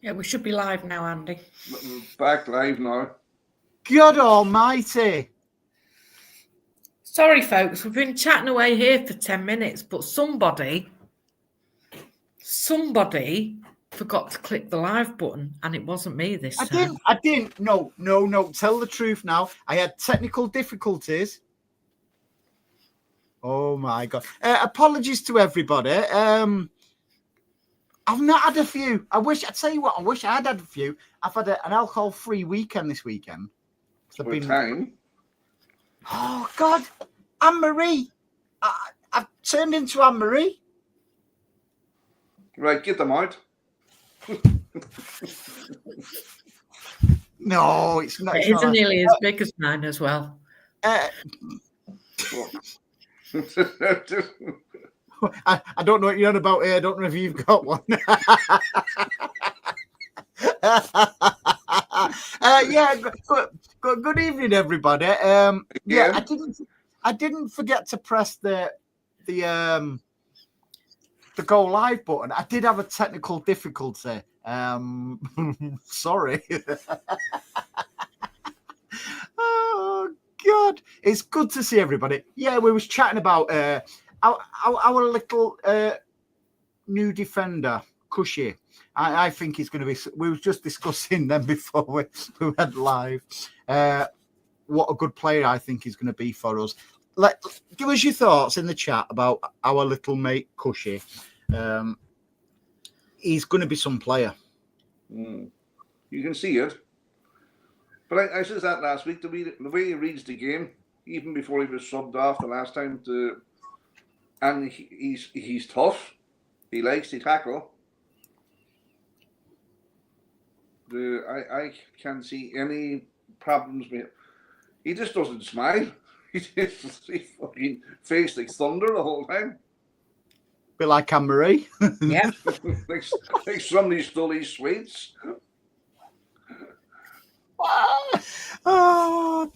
Yeah, we should be live now, Andy. We're back live now. God almighty. Sorry, folks, we've been chatting away here for 10 minutes, but somebody forgot to click the live button, and it wasn't me this time. I didn't. No. Tell the truth now. I had technical difficulties. Oh, my God. Apologies to everybody. I've not had a few. I wish I had a few. I've had an alcohol-free weekend this weekend. Time. Oh, God. Anne-Marie. I've turned into Anne-Marie. Right, get them out. No, it's not. It isn't nearly as big as mine as well. I don't know what you're on about here. I don't know if you've got one. Good evening, everybody. Yeah, I didn't forget to press the go live button. I did have a technical difficulty. Sorry. Oh God, it's good to see everybody. Yeah, we was chatting about our little new defender, Cushy. I think he's going to be. We was just discussing them before we went live. What a good player I think he's going to be for us. Give us your thoughts in the chat about our little mate Cushy. He's going to be some player. You can see it. But I said that last week. The way he reads the game, even before he was subbed off the last time, and he's tough. He likes to tackle. I can't see any problems with him. He just doesn't smile. He fucking face like thunder the whole time. Bit like Anne-Marie. Yeah. like somebody stole his sweets. Oh,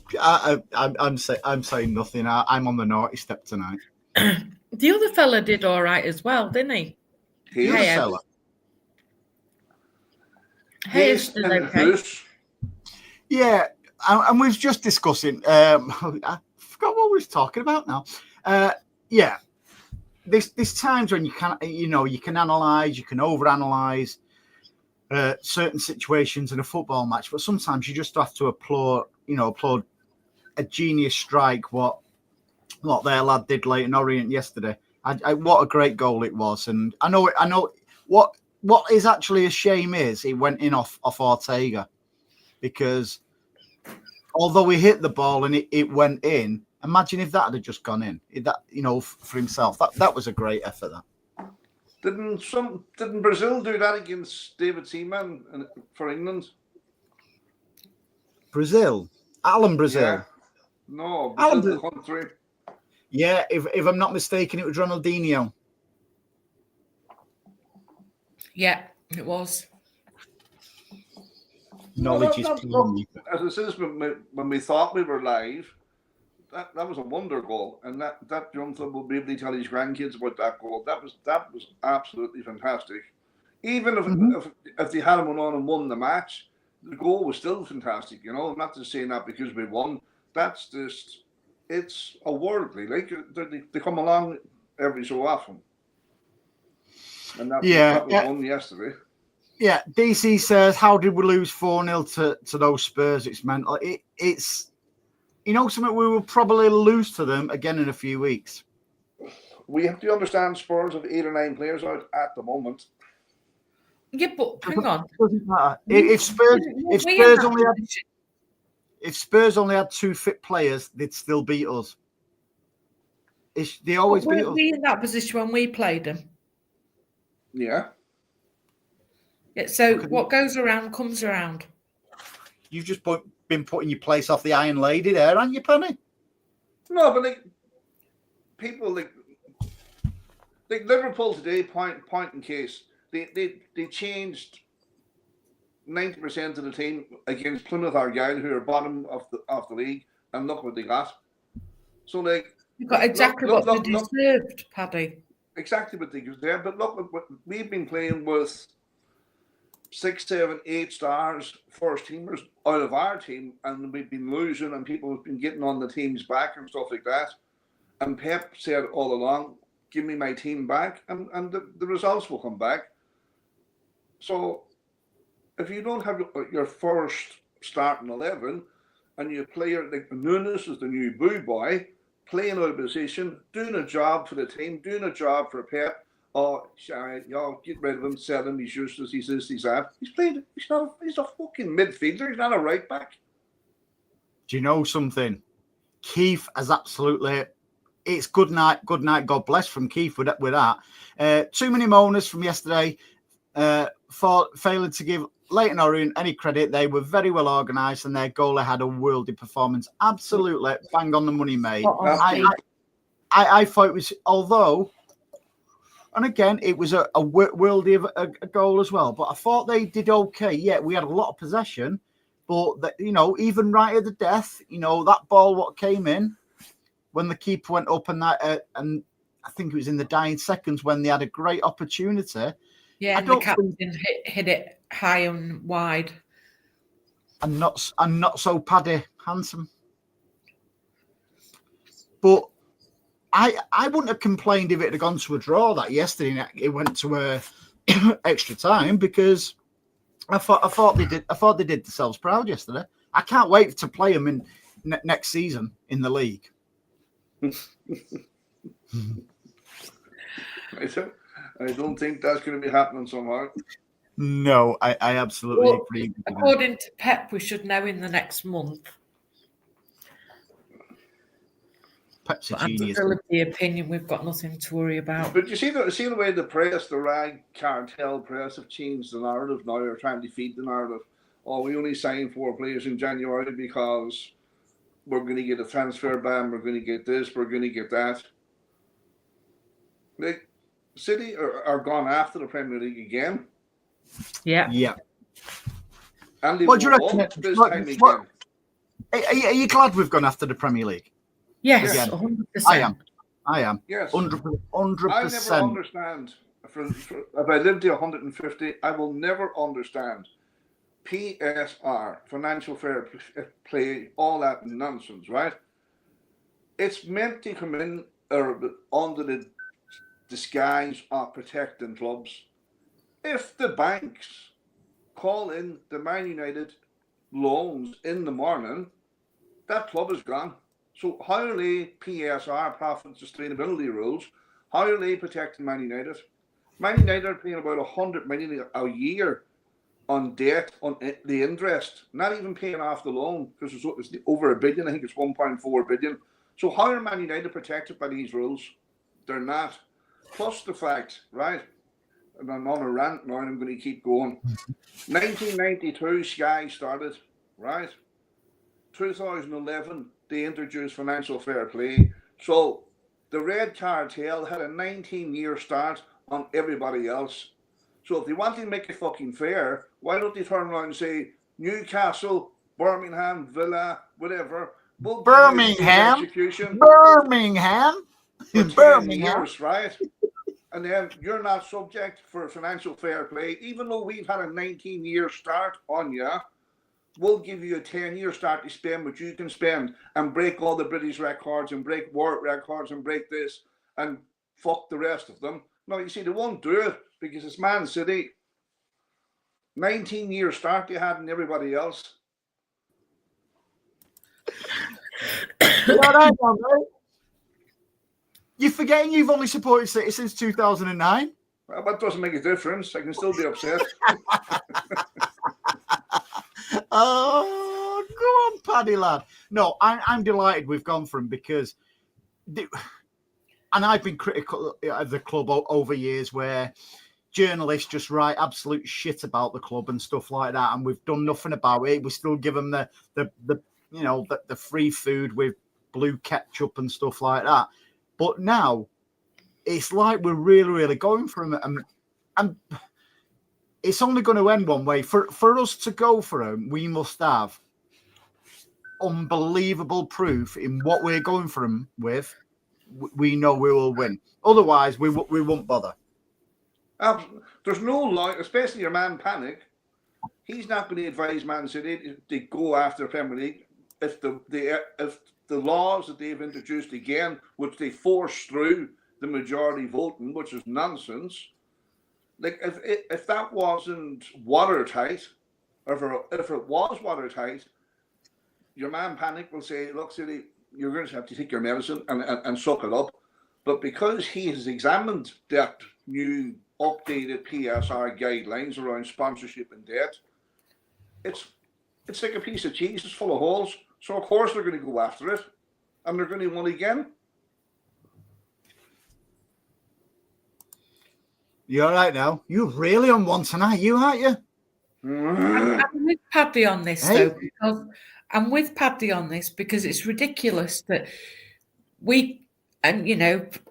I'm saying nothing. I'm on the naughty step tonight. The other fella did all right as well, didn't he? The other fella. Hayes did okay. Yeah, and we was just discussing. I forgot what we was talking about now. Yeah, there's times when you can analyze, you can overanalyze certain situations in a football match, but sometimes you just have to applaud a genius strike. What their lad did Leyton Orient yesterday. What a great goal it was, and I know what is actually a shame is he went in off Ortega, because although he hit the ball and it went in, imagine if that had just gone in. For himself, that was a great effort. That didn't Brazil do that against David Seaman for England? Brazil, Brazil. Yeah. No, Brazil the country. Yeah, if I'm not mistaken, it was Ronaldinho. Yeah, it was. Knowledge is key. As it says, when we thought we were live, that was a wonder goal, and that young fella will be able to tell his grandkids about that goal. That was absolutely fantastic. Even if they had him on and won the match, the goal was still fantastic. I'm not just saying that because we won. That's just, it's a worldly. Like they come along every so often. And that was won yesterday. Yeah, DC says, how did we lose 4-0 to those Spurs? It's mental. It's something we will probably lose to them again in a few weeks. We have to understand Spurs have 8 or 9 players out at the moment. Yeah, but hang on. Doesn't matter. If Spurs only had 2 fit players, they'd still beat us. They always beat us. Were we in that position when we played them? Yeah. Yeah. So what goes around comes around. You've just been putting your place off the Iron Lady there, haven't you, Penny? No, but people like Liverpool today, point in case, they changed 90% of the team against Plymouth Argyle, who are bottom of the league, and look what they got. So you got exactly what they deserved, Paddy. Exactly what they deserved. But look what we've been playing with 6, 7, 8 stars first teamers out of our team, and we've been losing, and people have been getting on the team's back and stuff like that. And Pep said all along, give me my team back, and the results will come back. So if you don't have your first starting 11, and you play like Nunes is the new boo boy, playing out of position, doing a job for the team, doing a job for Pep. Oh, y'all get rid of him, sell him. He's useless. He's this. He's that. He's played. He's a fucking midfielder. He's not a right back. Do you know something? Keith has absolutely. It's good night. God bless from Keith with that. Too many moaners from yesterday for failing to give Leyton Orient any credit. They were very well organised, and their goalie had a worldy performance. Absolutely bang on the money, mate. I thought it was, although. And again, it was a worldy of a goal as well. But I thought they did okay. Yeah, we had a lot of possession. But, even right at the death, that ball what came in when the keeper went up and and I think it was in the dying seconds when they had a great opportunity. Yeah, and the captain hit it high and wide. And not so Paddy handsome. But I wouldn't have complained if it had gone to a draw that yesterday. It went to extra time because I thought they did themselves proud yesterday. I can't wait to play them in next season in the league. I don't think that's going to be happening somehow. No, I absolutely agree. According to Pep, we should know in the next month. Pep's a I'm genius. still of the opinion we've got nothing to worry about. But you see the way the press, the rag cartel press, have changed the narrative now. They're trying to feed the narrative. Oh, we only signed 4 players in January because we're going to get a transfer ban. We're going to get this. We're going to get that. Like, City are gone after the Premier League again. Yeah. And they what do you reckon? This time again. Are you glad we've gone after the Premier League? Yes, again. 100%. I am. Yes. 100%. I never understand. If I live to 150, I will never understand PSR, financial fair play, all that nonsense, right? It's meant to come in under the disguise of protecting clubs. If the banks call in the Man United loans in the morning, that club is gone. So how are they PSR, profit sustainability rules? How are they protecting Man United? Man United are paying about 100 million a year on debt, on the interest, not even paying off the loan because it's over $1 billion. I think it's 1.4 billion. So how are Man United protected by these rules? They're not. Plus the fact, right? And I'm on a rant now, and I'm going to keep going. 1992, Sky started, right? 2011, they introduced financial fair play. So the Red Cartel had a 19-year start on everybody else. So if they want to make it fucking fair, why don't they turn around and say Newcastle, Birmingham, Villa, whatever, Birmingham, execution Birmingham, for 10 Birmingham. years, right? And then you're not subject for financial fair play, even though we've had a 19-year start on you. We'll give you a 10-year start to spend what you can spend and break all the British records and break world records and break this and fuck the rest of them. No, you see, they won't do it because it's Man City. 19-year start they had and everybody else. You're forgetting you've only supported City since 2009. Well, that doesn't make a difference. I can still be upset. Oh, go on, Paddy lad. No, I'm delighted we've gone for him because, and I've been critical of the club over years where journalists just write absolute shit about the club and stuff like that, and we've done nothing about it. We still give them the free food with blue ketchup and stuff like that. But now it's like we're really, really going for him, and it's only going to end one way. For us to go for him, we must have unbelievable proof in what we're going for him with. We know we will win. Otherwise, we won't bother. There's no line, especially your man Panic. he's not going to advise Man City to go after the Premier League if the laws that they've introduced again, which they force through the majority voting, which is nonsense. Like if that wasn't watertight, or if it was watertight, your man Panic will say, "Look, City, you're going to have to take your medicine and suck it up." But because he has examined that new updated PSR guidelines around sponsorship and debt, it's like a piece of cheese. It's full of holes. So of course they're going to go after it, and they're going to win again. You're right now. You're really on one tonight, aren't you? I'm with Paddy on this, though. Because I'm with Paddy on this because it's ridiculous that we, and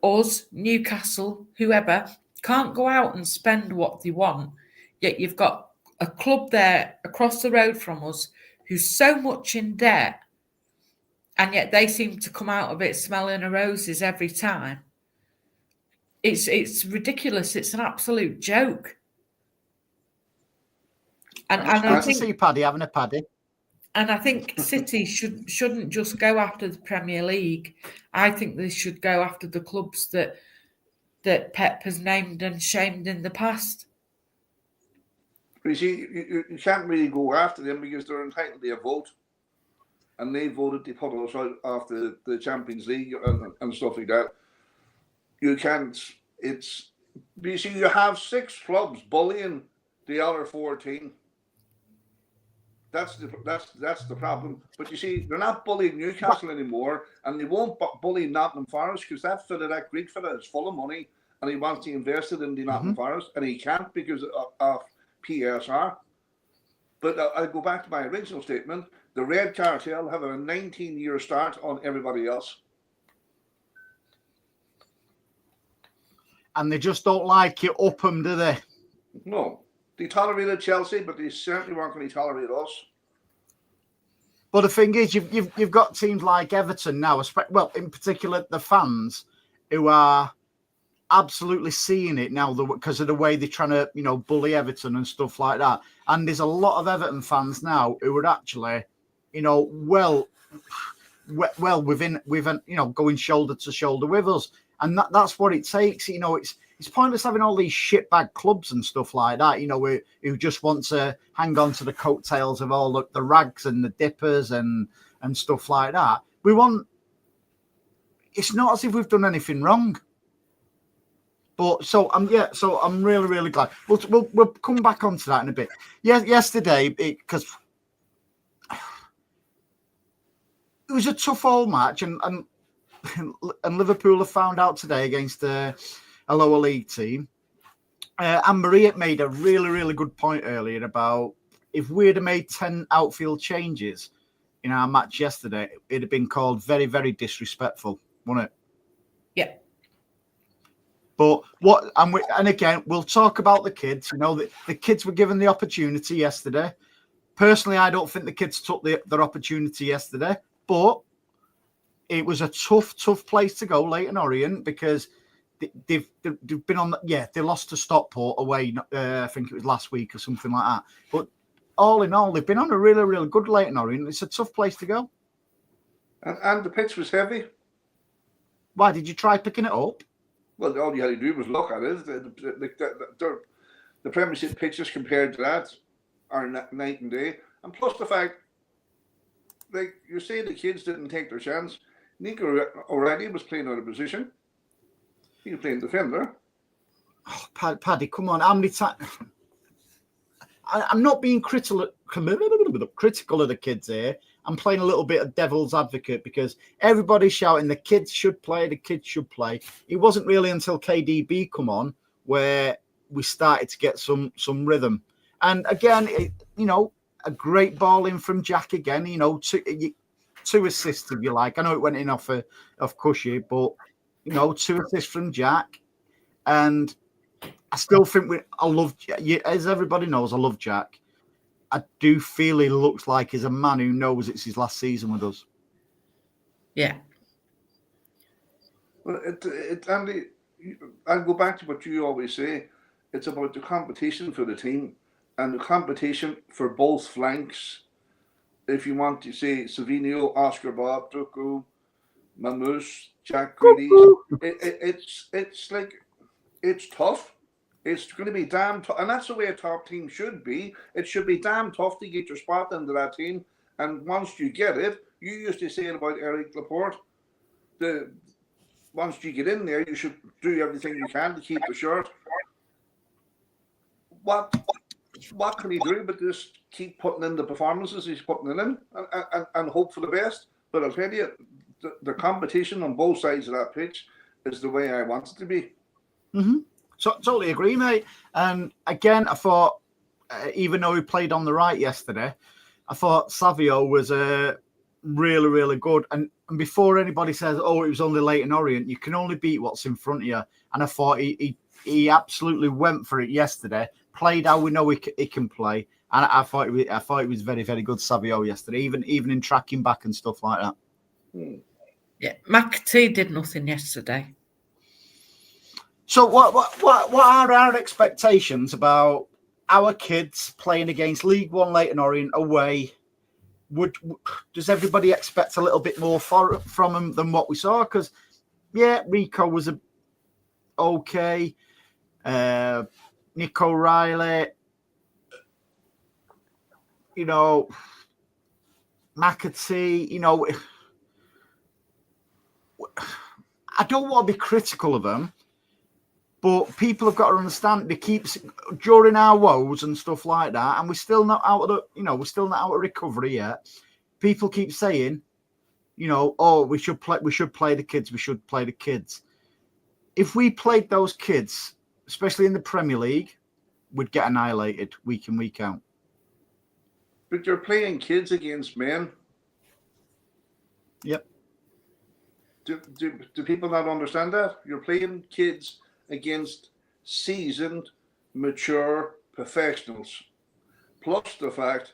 us, Newcastle, whoever, can't go out and spend what they want. Yet you've got a club there across the road from us who's so much in debt, and yet they seem to come out of it smelling of roses every time. It's ridiculous. It's an absolute joke. And I think see Paddy having a Paddy. And I think City shouldn't just go after the Premier League. I think they should go after the clubs that Pep has named and shamed in the past. But you see, you can't really go after them because they're entitled to a vote, and they voted to put us out after the Champions League and stuff like that. You can't. You see, you have 6 clubs bullying the other 14. That's the problem. But you see, they're not bullying Newcastle anymore, and they won't bully Nottingham Forest because that Greek fella is full of money and he wants to invest it in the Nottingham Forest, and he can't because of PSR. But I go back to my original statement. The Red Cartel have a 19-year start on everybody else. And they just don't like it up them, do they? No. They tolerated Chelsea, but they certainly weren't going to tolerate us. But the thing is, you've got teams like Everton now, well, in particular the fans, who are absolutely seeing it now because of the way they're trying to, bully Everton and stuff like that. And there's a lot of Everton fans now who would actually, well within going shoulder to shoulder with us. And that's what it takes. It's pointless having all these shitbag clubs and stuff like that, who just want to hang on to the coattails of all the rags and the dippers and stuff like that. It's not as if we've done anything wrong. But I'm really, really glad. We'll come back onto that in a bit. Yesterday, because it was a tough old match, and Liverpool have found out today against a lower league team. And Maria made a really, really good point earlier about if we'd have made 10 outfield changes in our match yesterday, it'd have been called very, very disrespectful, wouldn't it? Yeah. But and again, we'll talk about the kids. The kids were given the opportunity yesterday. Personally, I don't think the kids took their opportunity yesterday, but it was a tough place to go, Leyton Orient, because they've been on. They lost to Stockport away. I think it was last week or something like that. But all in all, they've been on a really, really good Leyton Orient. It's a tough place to go. And the pitch was heavy. Why did you try picking it up? Well, all you had to do was look at it. The Premiership pitches compared to that are night and day. And plus the fact, like you say, the kids didn't take their chance. Nico O'Reilly was playing out of position. He was playing defender. Oh, Paddy, come on. How many times? I'm not being critical of the kids here. I'm playing a little bit of devil's advocate because everybody's shouting the kids should play, the kids should play. It wasn't really until KDB come on where we started to get some rhythm. And again, a great ball in from Jack again, two assists if you like. I know it went in off Cushy, but 2 assists from Jack. And I still think I love, as everybody knows, I love Jack. I do feel he looks like he's a man who knows it's his last season with us. Yeah. Well, Andy, I'll go back to what you always say. It's about the competition for the team. and the competition for both flanks. If you want to say Savino, Oscar Bob, Tuku, Mamouche, Jack Greedy, it's like, it's tough. It's going to be damn tough, and that's the way a top team should be. It should be damn tough to get your spot into that team, and once you get it, you used to say about Eric Laporte, once you get in there, you should do everything you can to keep the shirt. What can he do but just keep putting in the performances he's putting in and hope for the best? But I'll tell you, the competition on both sides of that pitch is the way I want it to be. Mm-hmm. So totally agree, mate. And again, I thought, even though he played on the right yesterday, I thought Savio was really, really good. And before anybody says, "Oh, it was only Leyton Orient," you can only beat what's in front of you. And I thought he absolutely went for it yesterday. Played how we know he can play, and I thought it was very, very good, Savio, yesterday. Even in tracking back and stuff like that. Yeah, McAtee did nothing yesterday. So what are our expectations about our kids playing against League One Leyton Orient away? Does everybody expect a little bit more from them than what we saw? Because Rico was okay. Nico Riley, McAtee, I don't want to be critical of them, but people have got to understand they keep during our woes and stuff like that, and we're still not out of recovery yet. People keep saying, oh, we should play the kids. If we played those kids, especially in the Premier League, would get annihilated week in, week out. But you're playing kids against men. Yep. Do people not understand that? You're playing kids against seasoned, mature professionals. Plus the fact,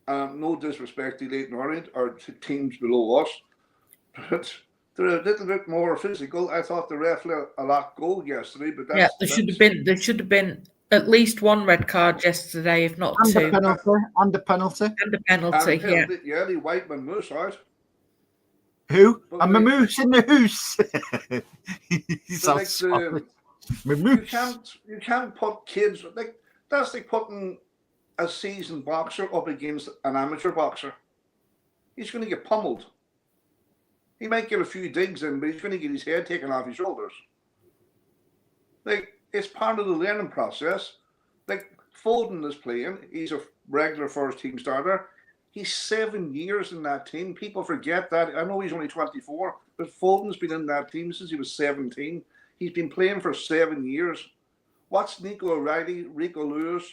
no disrespect to Leyton Orient or to teams below us, but they're a little bit more physical. I thought the ref let a lot go yesterday, but there should have been at least one red card yesterday, if not two. And a penalty. Yeah, they wiped Mamouche out. Who? And Mamouche in the hoose. He's so sorry. You can't put kids that's like putting a seasoned boxer up against an amateur boxer. He's going to get pummeled. He might get a few digs in, but he's going to get his head taken off his shoulders. It's part of the learning process. Foden is playing. He's a regular first team starter. He's 7 years in that team. People forget that. I know he's only 24, but Foden's been in that team since he was 17. He's been playing for 7 years. What's Nico O'Reilly, Rico Lewis,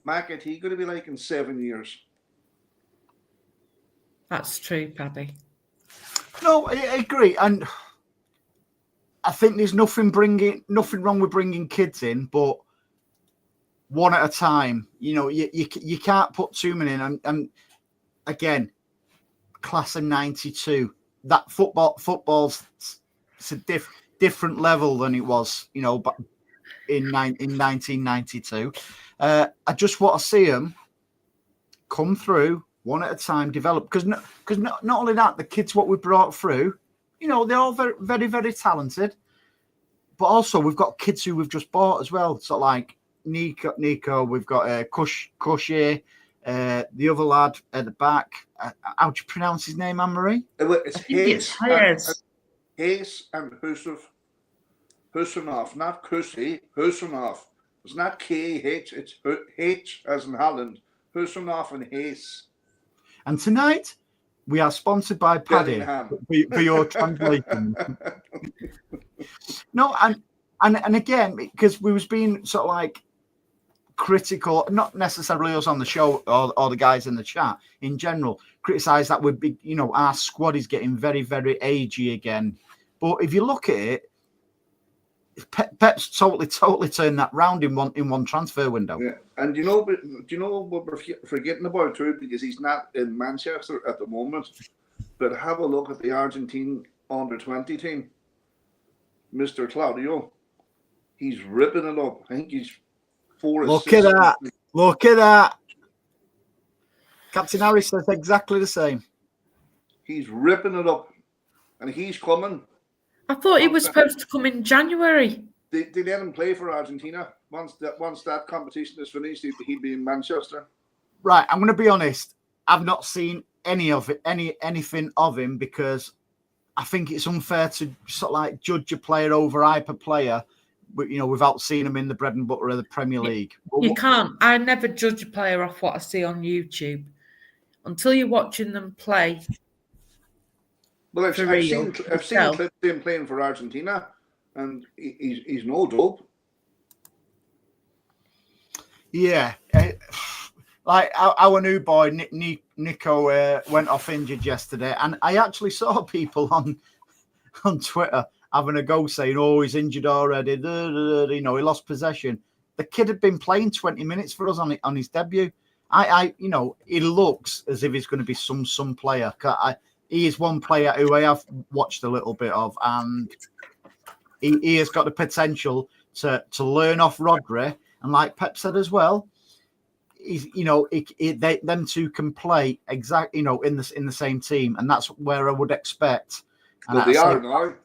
McAtee going to be like in 7 years? That's true, Paddy. No, I agree, and I think there's nothing wrong with bringing kids in, but one at a time. You can't put too many in. And again, class of '92, that football's it's a different level than it was, in 1992. I just want to see them come through one at a time, develop, because not only that, the kids what we brought through, they're all very, very, very talented, but also we've got kids who we've just bought as well. So like Nico, we've got Cushy, the other lad at the back. How do you pronounce his name, Anne-Marie? It's Hayes and Husanov, not Kusi, Husanov. It's not K-H, it's H as in Holland. Husanov and Hayes. And tonight, we are sponsored by Paddy for your translation. No, and again, because we was being sort of like critical, not necessarily us on the show or the guys in the chat in general, criticise that would be, our squad is getting very, very agey again. But if you look at it, Pep's totally turned that round in one transfer window. Yeah, and do you know what we're forgetting about too? Because he's not in Manchester at the moment. But have a look at the Argentine under-20 team, Mr. Claudio. He's ripping it up. I think he's 4 Look assists. at that. Look at that. Captain Harris says exactly the same. He's ripping it up, and he's coming. I thought he was supposed to come in January. They let him play for Argentina. Once that competition is finished, he'd be in Manchester. Right, I'm going to be honest. I've not seen anything of him because I think it's unfair to sort of like judge a player over hype a player, but without seeing him in the bread and butter of the Premier League. You can't. I never judge a player off what I see on YouTube until you're watching them play. Well, I've seen clips of him playing for Argentina, and he's no dope. Yeah. Like our new boy Nico went off injured yesterday, and I actually saw people on Twitter having a go saying, "Oh, he's injured already." He lost possession. The kid had been playing 20 minutes for us on his debut. He looks as if he's going to be some player. He is one player who I have watched a little bit of, and he has got the potential to learn off Rodri. And like Pep said as well, them two can play exactly, in the same team, and that's where I would expect. Well, they are now.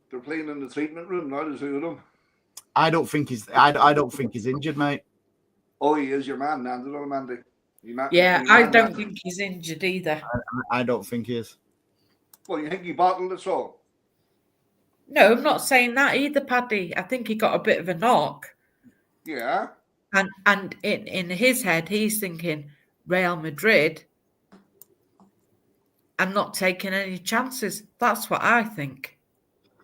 They're playing in the treatment room now. The two of them. I don't think he's injured, mate. Oh, he is your man, Nando, Mandy. I don't think he's injured either. I don't think he is. Well, you think he bottled it all? No, I'm not saying that either, Paddy. I think he got a bit of a knock. Yeah. And in his head, he's thinking Real Madrid and not taking any chances. That's what I think.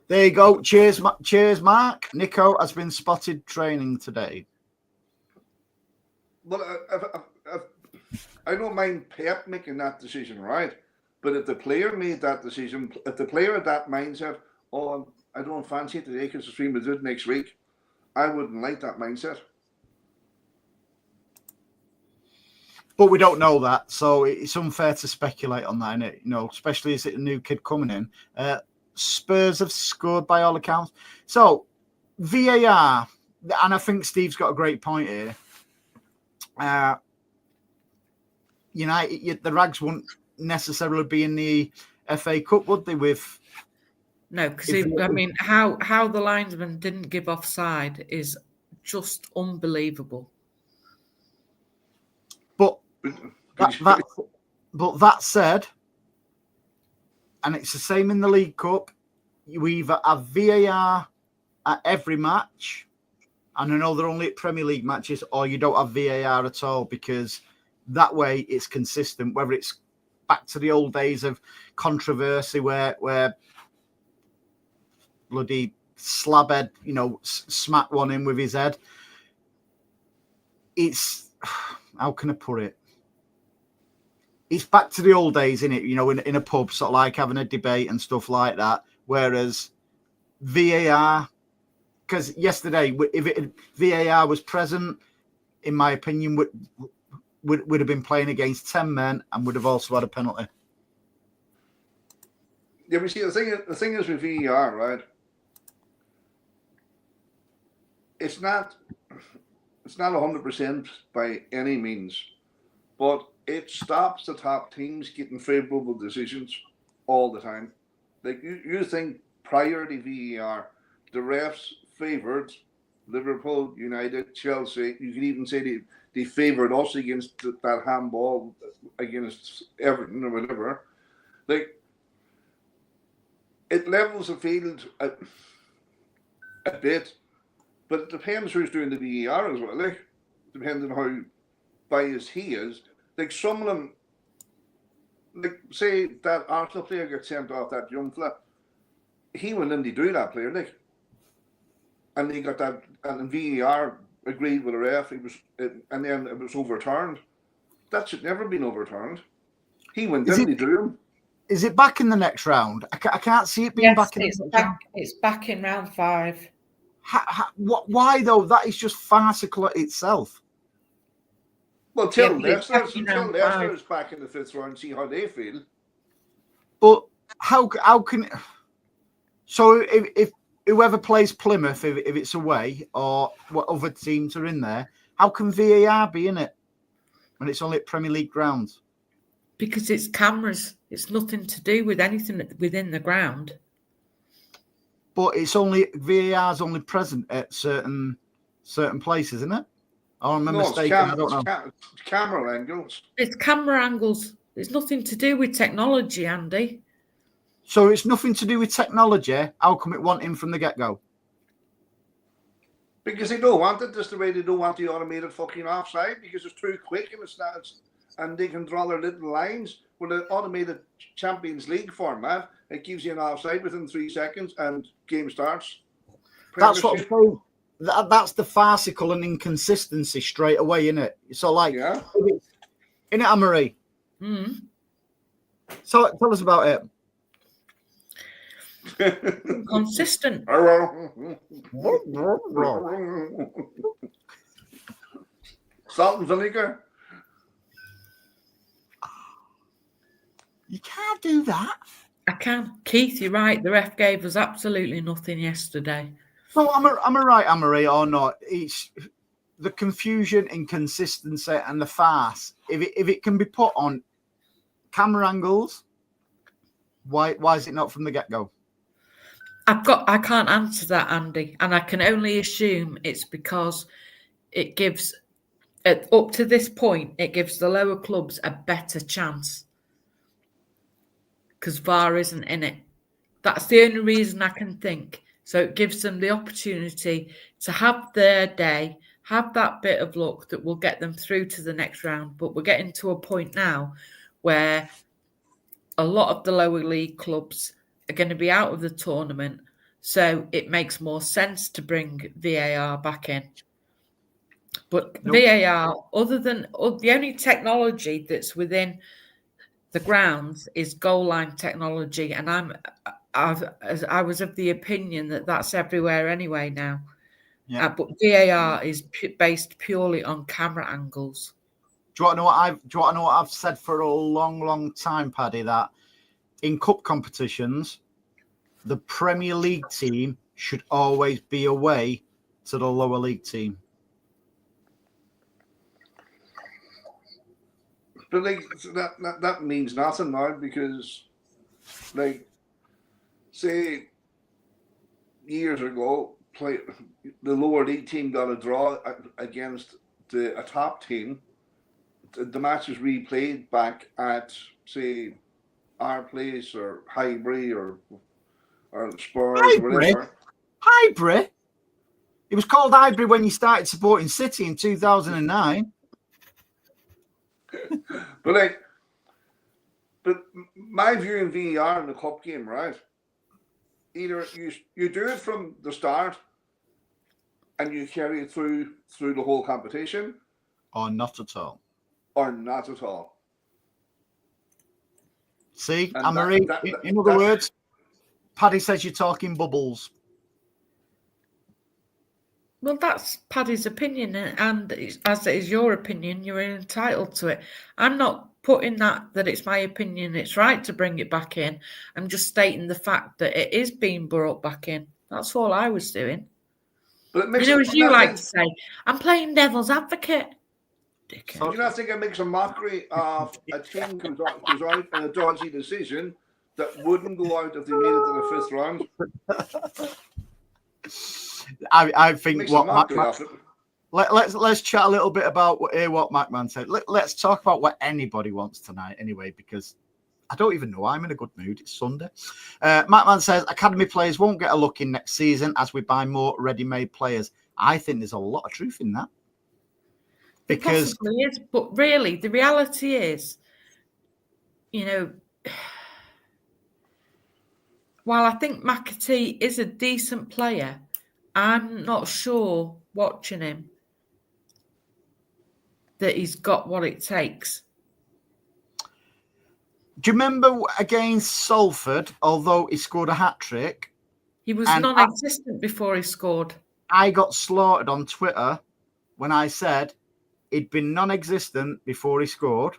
There you go. Cheers, Mark. Nico has been spotted training today. Well, I don't mind Pep making that decision, right? But if the player made that decision, if the player had that mindset, oh, I don't fancy it today because it's Real Madrid next week, I wouldn't like that mindset. But we don't know that, so it's unfair to speculate on that, innit? Especially as a new kid coming in. Spurs have scored by all accounts. So, VAR, and I think Steve's got a great point here. The Rags wouldn't necessarily be in the FA Cup, would they? No, because how the linesman didn't give offside is just unbelievable. But that said, and it's the same in the League Cup, you either have VAR at every match, and I know they're only at Premier League matches, or you don't have VAR at all, because that way it's consistent, whether it's back to the old days of controversy where bloody slabhead, smacked one in with his head. It's, how can I put it? It's back to the old days, isn't it? In a pub, sort of like having a debate and stuff like that. Whereas VAR, because yesterday, if VAR was present, in my opinion, would have been playing against 10 men and would have also had a penalty. Yeah, we see the thing is with VAR, right? It's not 100% by any means, but it stops the top teams getting favourable decisions all the time. Like you think prior to VAR, the refs favoured Liverpool, United, Chelsea. You could even say they favoured us against that handball against Everton or whatever. Like, it levels the field a bit, but it depends who's doing the VAR as well. Like, depending on how biased he is. Like, some of them, like, say that Arsenal player gets sent off, that young fella, he went in to do that player, like. And he got that, and VAR agreed with the ref, and then it was overturned. That should never been overturned. He went in to do him. Is it back in the next round? I can't see it being back in the next round. It's back in round 5. Why, though? That is just farcical itself. Well, till Leicester is back in the 5th round, see how they feel. But how can... So if whoever plays Plymouth, if it's away, or what other teams are in there, How can VAR be in it when it's only at Premier League grounds? Because it's cameras. It's nothing to do with anything within the ground. But it's only VAR's only present at certain places, isn't it? Or am I mistaken? I don't know. It's camera angles. It's camera angles. It's nothing to do with technology, Andy. So it's nothing to do with technology. How come it went in from the get-go? Because they don't want it. Just the way they don't want the automated fucking offside, because it's too quick and it's not, and they can draw their little lines. With the automated Champions League format, it gives you an offside within 3 seconds and game starts. That's what I'm saying. That's the farcical and inconsistency straight away, isn't it? So, like, yeah. In it, Anne-Marie. So, tell us about it. Consistent. Salt and vinegar. You can't do that. I can. Keith, you're right. The ref gave us absolutely nothing yesterday. So am I right, Anne-Marie, or not? It's the confusion, inconsistency, and the farce. If it can be put on camera angles, why is it not from the get-go? I can't answer that, Andy, and I can only assume it's because it gives, up to this point, it gives the lower clubs a better chance. Because VAR isn't in it. That's the only reason I can think. So it gives them the opportunity to have their day, have that bit of luck that will get them through to the next round. But we're getting to a point now where a lot of the lower league clubs are going to be out of the tournament. So it makes more sense to bring VAR back in. But nope. VAR, other than the only technology that's within the grounds is goal line technology, and I was of the opinion that that's everywhere anyway now. Yeah. But VAR is based purely on camera angles. Do you want to know what I've said for a long time, Paddy? That in cup competitions, the Premier League team should always be away to the lower league team. But like that means nothing now, because, like, say years ago, the lower league team got a draw against a top team. The match was replayed back at, say, our place or Highbury or Spurs or whatever. Highbury? It was called Highbury when you started supporting City in 2009. But my view in VAR in the cup game, right? Either you do it from the start and you carry it through the whole competition, or not at all. Or not at all. See, Anne-Marie, in other words, Paddy says you're talking bubbles. Well, that's Paddy's opinion, and as it is your opinion, you're entitled to it. I'm not putting that it's my opinion, it's right to bring it back in. I'm just stating the fact that it is being brought back in. That's all I was doing. But it makes as you like to say, I'm playing devil's advocate. So, do you not think it makes a mockery of a team comes out in a dodgy decision that wouldn't go out if they made it to the 5th round? I think let's chat a little bit about what McMahon said. Let's talk about what anybody wants tonight anyway, because I don't even know. I'm in a good mood. It's Sunday. McMahon says academy players won't get a look in next season as we buy more ready-made players. I think there's a lot of truth in that. Because it possibly is, but really the reality is, while I think McAtee is a decent player, I'm not sure watching him that he's got what it takes. Do you remember against Salford, although he scored a hat-trick? He was non-existent before he scored. I got slaughtered on Twitter when I said he'd been non-existent before he scored.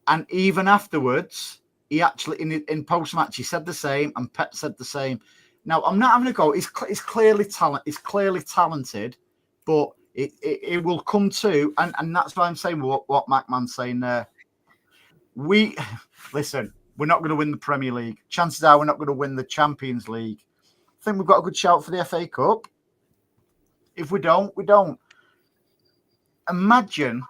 And even afterwards, he actually, in post-match, he said the same, and Pep said the same. Now, I'm not having a go. He's clearly talented, but It will come to, and that's why I'm saying what McMahon's saying there. Listen, we're not going to win the Premier League. Chances are we're not going to win the Champions League. I think we've got a good shout for the FA Cup. If we don't, we don't. Imagine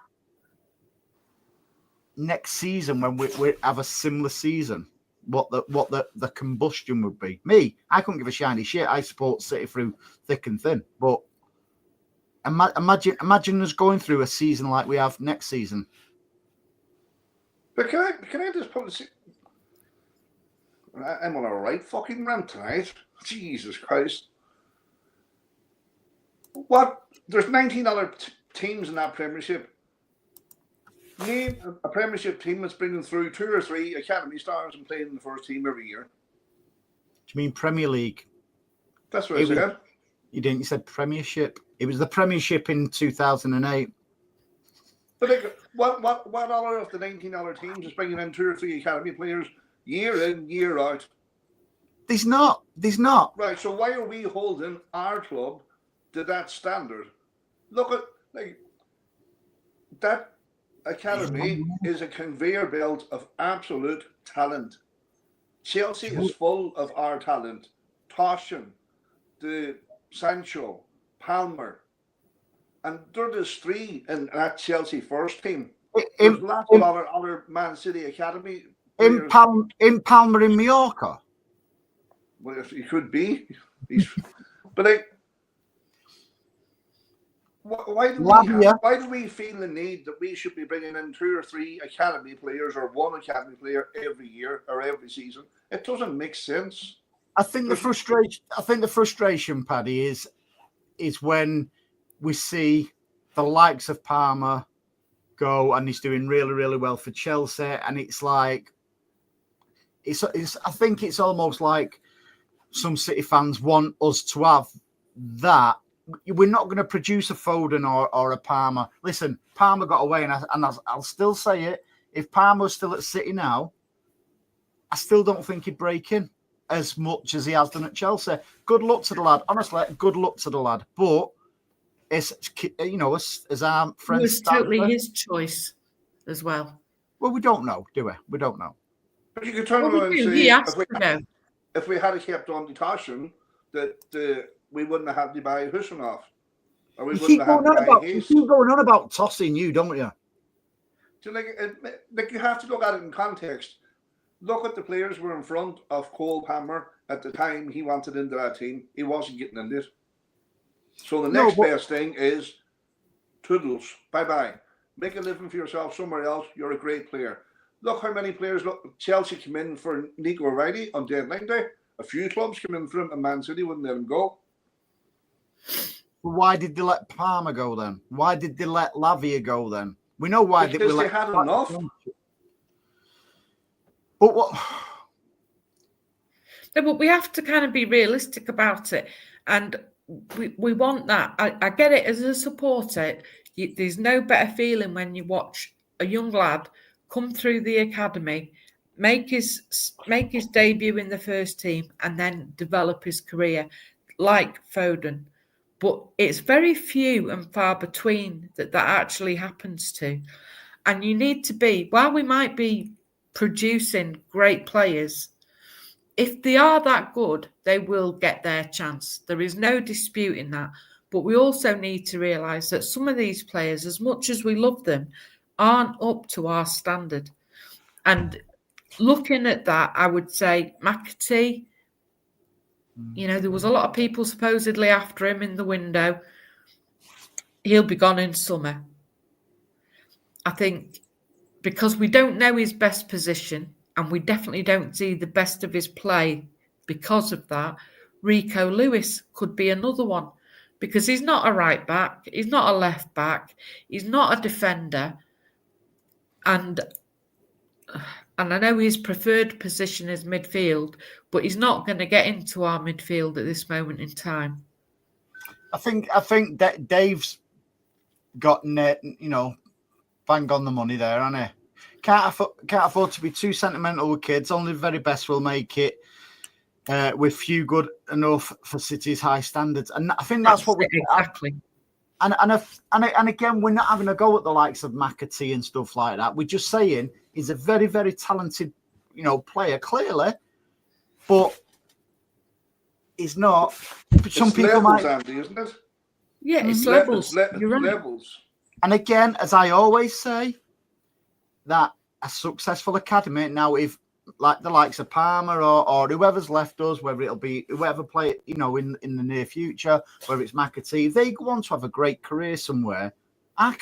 next season when we have a similar season, what the combustion would be. Me, I couldn't give a shiny shit. I support City through thick and thin. But imagine us going through a season like we have next season. But can I just put I'm on a right fucking rant tonight. Jesus Christ. What? There's 19 other teams in that Premiership. Name a Premiership team that's bringing through 2 or 3 academy stars and playing in the first team every year. Do you mean Premier League? That's what I said. You didn't. You said Premiership. It was the Premiership in 2008. But like, what other of the 19 other teams is bringing in 2 or 3 academy players year in, year out? There's not. Right, so why are we holding our club to that standard? Look at, like, that academy is a conveyor belt of absolute talent. Chelsea is full of our talent. Toshin, Sancho, Palmer. And there's 3 in that Chelsea first team. There's lots of other Man City academy players. In Palmer in Mallorca. Well, he could be. But like, why do we feel the need that we should be bringing in 2 or 3 academy players or 1 academy player every year or every season? It doesn't make sense. I think the frustration, Paddy, is when we see the likes of Palmer go and he's doing really, really well for Chelsea, and it's like I think it's almost like some City fans want us to have that. We're not going to produce a Foden or a Palmer. Listen, Palmer got away, and I'll still say it. If Palmer was still at City now, I still don't think he'd break in as much as he has done at Chelsea. Good luck to the lad. Honestly, good luck to the lad. But it's, as our friend, it was totally his choice as well. Well, we don't know, do we? We don't know. But you could turn around and say, if we had kept on Toshin, that we wouldn't have had to buy Hushinov. Or we wouldn't have had to buy Hayes. You keep going on about tossing you, don't you? So like you have to look at it in context. Look at the players who were in front of Cole Palmer at the time he wanted into that team. He wasn't getting in this. So the next best thing is toodles. Bye-bye. Make a living for yourself somewhere else. You're a great player. Look how many players Chelsea came in for Nico O'Reilly on deadline day. A few clubs came in for him and Man City wouldn't let him go. Why did they let Palmer go then? Why did they let Lavia go then? We know why. Because they had enough. But what? No, but we have to kind of be realistic about it. And we want that. I get it as a supporter. There's no better feeling when you watch a young lad come through the academy, make his debut in the first team, and then develop his career like Foden. But it's very few and far between that actually happens to. And you need to be, while we might be producing great players, if they are that good, they will get their chance. There is no disputing that. But we also need to realise that some of these players, as much as we love them, aren't up to our standard. And looking at that, I would say McAtee, there was a lot of people supposedly after him in the window. He'll be gone in summer. I think because we don't know his best position and we definitely don't see the best of his play because of that, Rico Lewis could be another one because he's not a right back. He's not a left back. He's not a defender. And I know his preferred position is midfield, but he's not going to get into our midfield at this moment in time. I think that Dave's got bang on the money there, hasn't he? Can't afford to be too sentimental with kids. Only the very best will make it. With few good enough for City's high standards, and I think that's what we exactly. And again, we're not having a go at the likes of McAtee and stuff like that. We're just saying he's a very, very talented, player, clearly, but he's not. Some it's people levels, might, Andy, isn't it? Yeah, it's levels. You're right. Levels. and again, as I always say, that a successful academy now, if like the likes of Palmer or whoever's left us, whether it'll be whoever play, in the near future, whether it's McAtee, if they go on to have a great career somewhere, our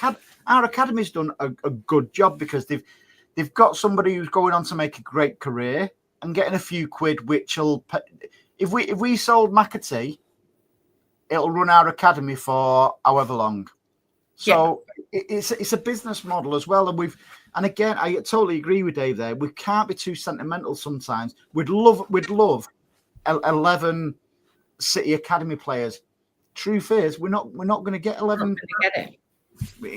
academy's done a good job because they've got somebody who's going on to make a great career and getting a few quid, which will, if we sold McAtee, it'll run our academy for however long. So it's a business model as well, and again, I totally agree with Dave there. We can't be too sentimental sometimes. We'd love 11 City Academy players. Truth is, we're not going to get 11. Get it.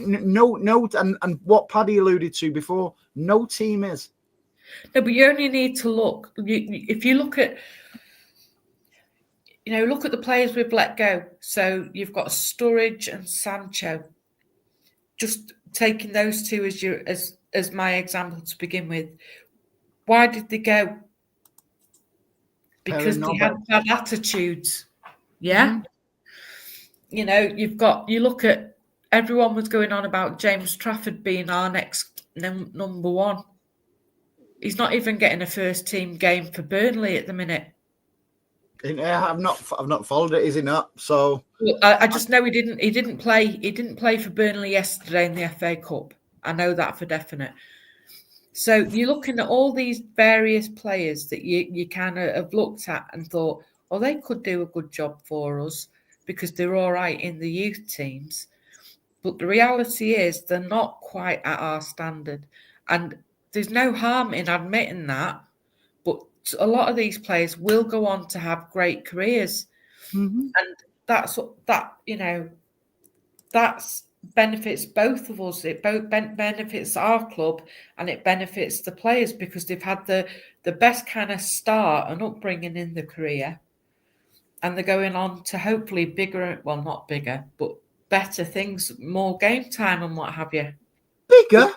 No, and what Paddy alluded to before, no team is. No, but you only need to look. If you look at, look at the players we've let go. So you've got Sturridge and Sancho. Just taking those two as my example to begin with. Why did they go? Because they had bad attitudes. Yeah. Mm-hmm. You look at, everyone was going on about James Trafford being our next number one. He's not even getting a first team game for Burnley at the minute. I've not followed it. Is he not? So I just know he didn't play. He didn't play for Burnley yesterday in the FA Cup. I know that for definite. So you're looking at all these various players that you kind of have looked at and thought, oh, they could do a good job for us because they're all right in the youth teams. But the reality is they're not quite at our standard. And there's no harm in admitting that. But a lot of these players will go on to have great careers. Mm-hmm. And that benefits both of us. It both benefits our club and it benefits the players because they've had the best kind of start and upbringing in the career. And they're going on to hopefully not bigger, but better things, more game time and what have you. Bigger?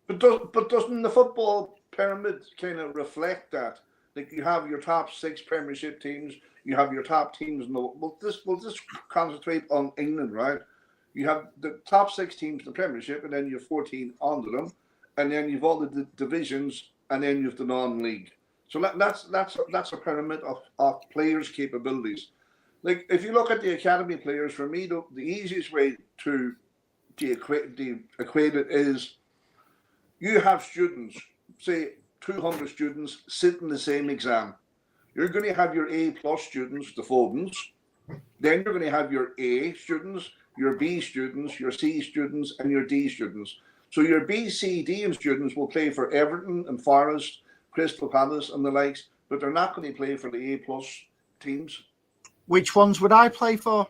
But doesn't the football pyramid kind of reflect that? Like you have your top 6 Premiership teams, you have your top teams. We'll just concentrate on England, right? You have the top 6 teams in the Premiership, and then you have 14 under them, and then you've all the divisions, and then you have the non-league. So that's a pyramid of players' capabilities. Like if you look at the academy players, for me, the easiest way to equate it is you have students, say 200 students, sit in the same exam. You're going to have your A+ students, the Fodens. Then you're going to have your A students, your B students, your C students, and your D students. So your B, C, D and students will play for Everton and Forest, Crystal Palace and the likes, but they're not going to play for the A+ teams. Which ones would I play for?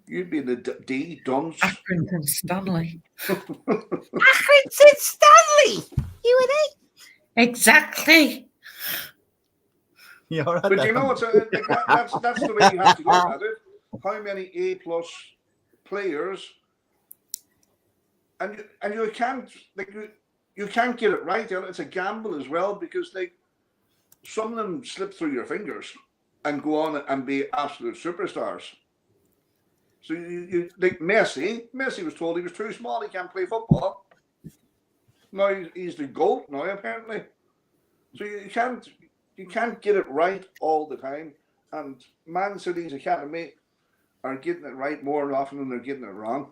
You'd be the D, Duns. Accrington Stanley. Accrington Stanley! You and me? Exactly. You're right, but you know, that's the way you have to look at it. How many A+ players, and you can't you can't get it right. It's a gamble as well because some of them slip through your fingers and go on and be absolute superstars. So you like Messi was told he was too small, he can't play football. Now he's the GOAT now apparently. So you can't get it right all the time. And Man City's academy are getting it right more often than they're getting it wrong.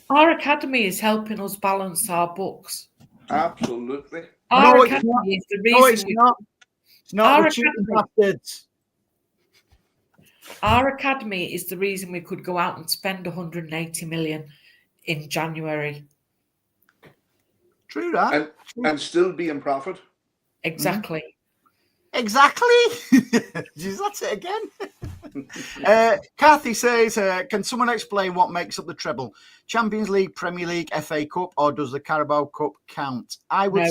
Our academy is helping us balance our books. Absolutely. Our academy is the reason. No, it's not. It's not the cheating bastards. Our academy is the reason we could go out and spend 180 million in January. True that. And still be in profit. Exactly. Mm-hmm. Exactly. Jeez, that's it again. Kathy says, can someone explain what makes up the treble? Champions League, Premier League, FA Cup, or does the Carabao Cup count? I would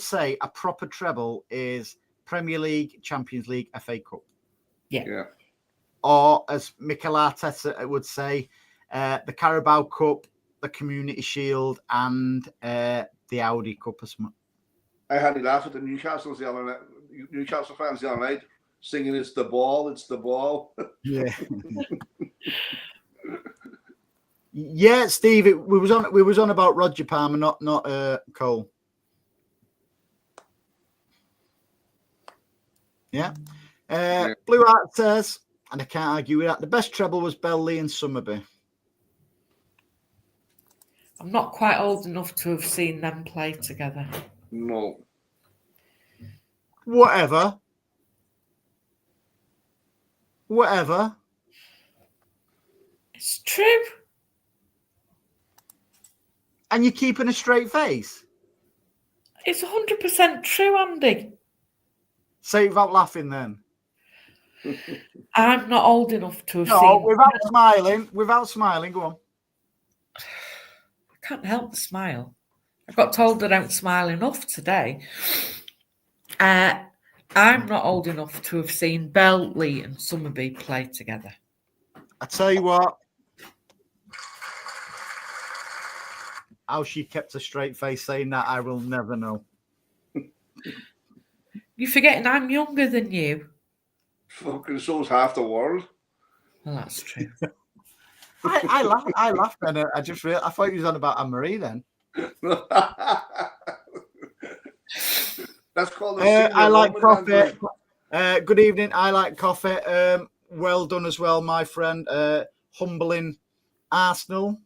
say a proper treble is Premier League, Champions League, FA Cup. Yeah. or as Mikel Arteta would say, the Carabao Cup, the Community Shield, and the Audi Cup as well. I had it laugh at the Newcastle fans the other night, singing "It's the ball, it's the ball." Yeah. Yeah, Steve. We was on about Roger Palmer, not Cole. Yeah. Blue Art says, and I can't argue with that, the best treble was Bell-Lee and Summerby. I'm not quite old enough to have seen them play together. No. Whatever. It's true. And you're keeping a straight face? It's 100% true, Andy. Say it without laughing then. I'm not old enough to have seen... No, without smiling, go on. I can't help the smile. I got told I don't smile enough today. I'm not old enough to have seen Bell-Lee and Summerby play together. I tell you what. How she kept a straight face saying that, I will never know. You're forgetting I'm younger than you. Fucking so's half the world. Well, that's true. I laughed and I thought you was on about Anne-Marie then. That's called I like coffee. Good evening. I like coffee. Well done as well, my friend. Humbling Arsenal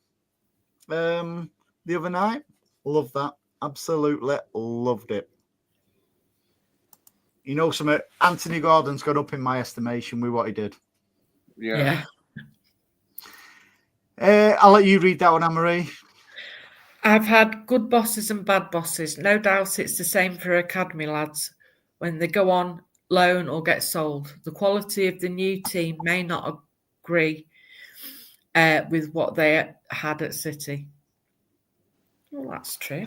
the other night. Love that. Absolutely loved it. You know, Anthony Gordon's got up in my estimation with what he did. Yeah. I'll let you read that one, Anne-Marie. I've had good bosses and bad bosses. No doubt it's the same for academy lads when they go on loan or get sold. The quality of the new team may not agree with what they had at City. Well, that's true.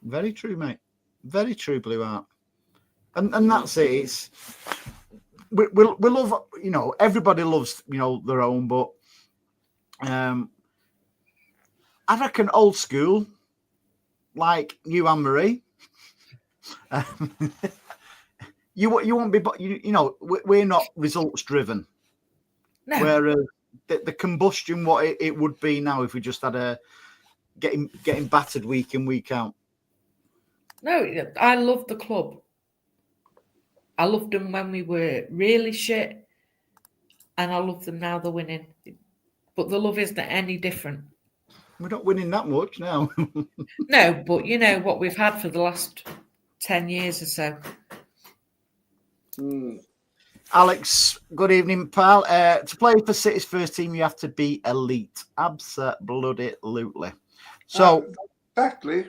Very true, mate. Very true, Blue Art. And that's it. It's we love, you know, everybody loves, you know, their own, but I reckon old school, like you, Anne-Marie. You won't be, you know, we're not results driven. No. Whereas the combustion, what it would be now if we just had a getting battered week in, week out. No, I love the club. I loved them when we were really shit, and I love them now they're winning. But the love isn't any different. We're not winning that much now. No, but you know what we've had for the last 10 years or so. Alex, good evening, pal. To play for City's first team, you have to be elite. Absolutely. So, exactly.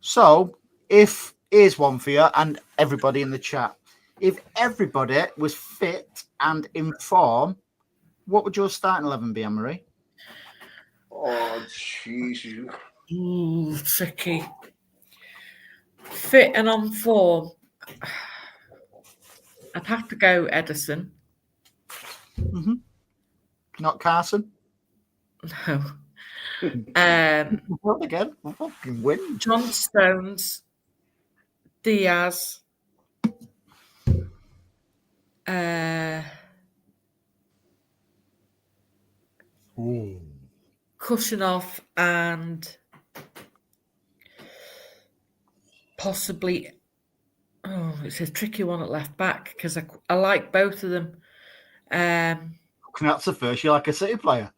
So, here's one for you and everybody in the chat. If everybody was fit and in form, what would your starting 11 be, Anne-Marie? Oh, jeez. Ooh, tricky. Fit and on form. I'd have to go Edison. Mm-hmm. Not Carson? No. Well, again, we'll fucking win. John Stones, Diaz, Kushinoff, and possibly, it's a tricky one at left back because I like both of them. That's the first you like a City player.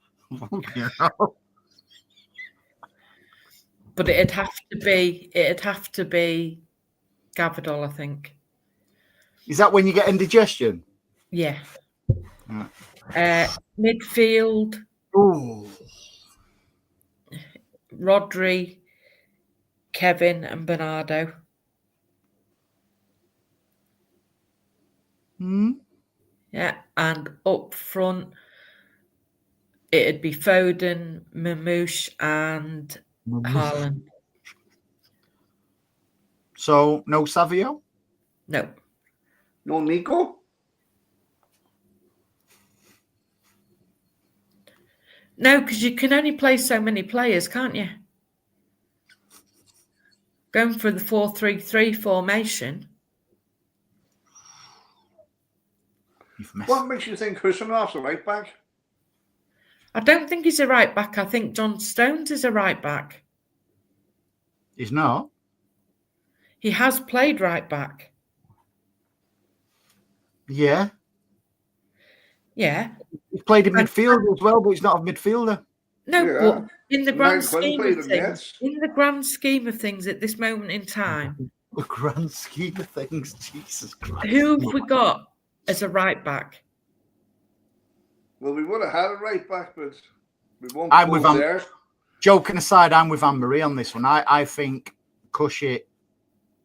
But it'd have to be Gavadol, I think. Is that when you get indigestion? Yeah. Midfield. Ooh. Rodri, Kevin, and Bernardo. Yeah, and up front, it'd be Foden, Mamouche, and Haaland. So, no Savio? No. No Nico? No, because you can only play so many players, can't you? Going for the 4-3-3 formation. What makes you think Husanov's a right back? I don't think he's a right back. I think John Stones is a right back. He's not. He has played right back. Yeah. Yeah. He's played in midfield as well, but he's not a midfielder. No, Yeah. but in the grand Quinn scheme played of in things, nets. in the grand scheme of things at this moment in time, The grand scheme of things, Jesus Christ. who have we got as a right back? Well, we would have had a right back, but we won't I'm go with there. Joking aside, I'm with Anne-Marie on this one. I think Cushy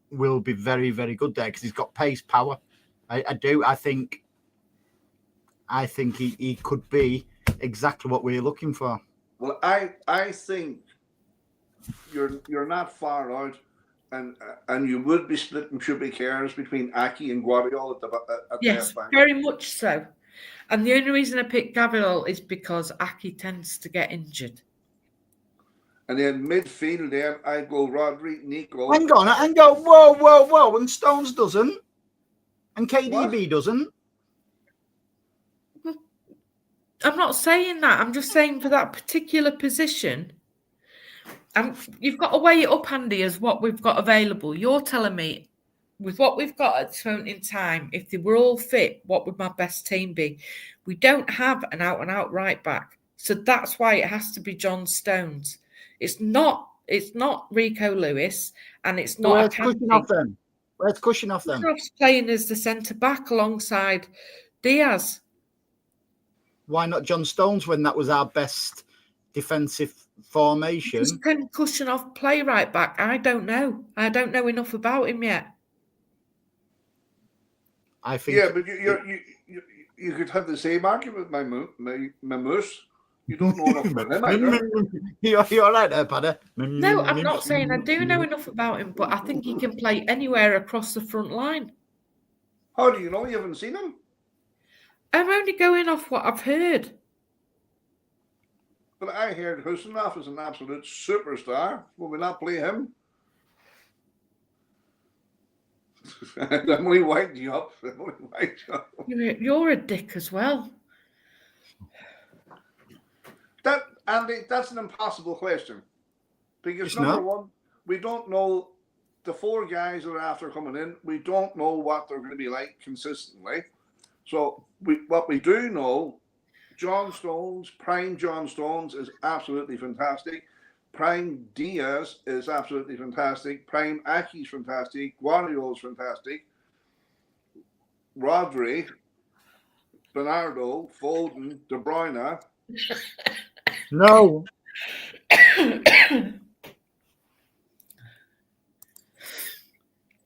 will be very, very good there because he's got pace, power. I do. I think he could be exactly what we're looking for. Well, I think you're not far out, and you would be splitting pubic hairs between Aki and Guardiola at the Yes, left back. very much so. And the only reason I picked Gabriel is because Aki tends to get injured. And then midfield, then I go Rodri, Nico. Hang on, whoa. And Stones doesn't. And KDB What? doesn't. I'm not saying that. I'm just saying for that particular position, you've got to weigh it up, Andy, as what we've got available. You're telling me, with what we've got at this moment in time, if they were all fit, what would my best team be? We don't have an out-and-out right back. So that's why it has to be John Stones. It's not Rico Lewis, and it's not. Where's Kushinoff then? Where's Kushinoff then? Kushinoff's playing as the centre-back alongside Diaz. Why not John Stones when that was our best defensive formation? Can Kushinoff play right back? I don't know. I don't know enough about him yet. I think. Yeah, but you could have the same argument with my moose. You don't know enough about him either. You're all right there, Paddy. No, I'm not saying I do know enough about him, but I think he can play anywhere across the front line. How do you know? You haven't seen him? I'm only going off what I've heard. But I heard Husanov is an absolute superstar. Will we not play him? I'm only winding you up. You're a dick as well. Andy, that's an impossible question. Because It's number not. one, we don't know the four guys that are after coming in. We don't know what they're going to be like consistently. So what we do know, John Stones, prime John Stones is absolutely fantastic. Prime Diaz is absolutely fantastic. Prime Aki's fantastic. Guardiola's fantastic. Rodri, Bernardo, Foden, De Bruyne. No.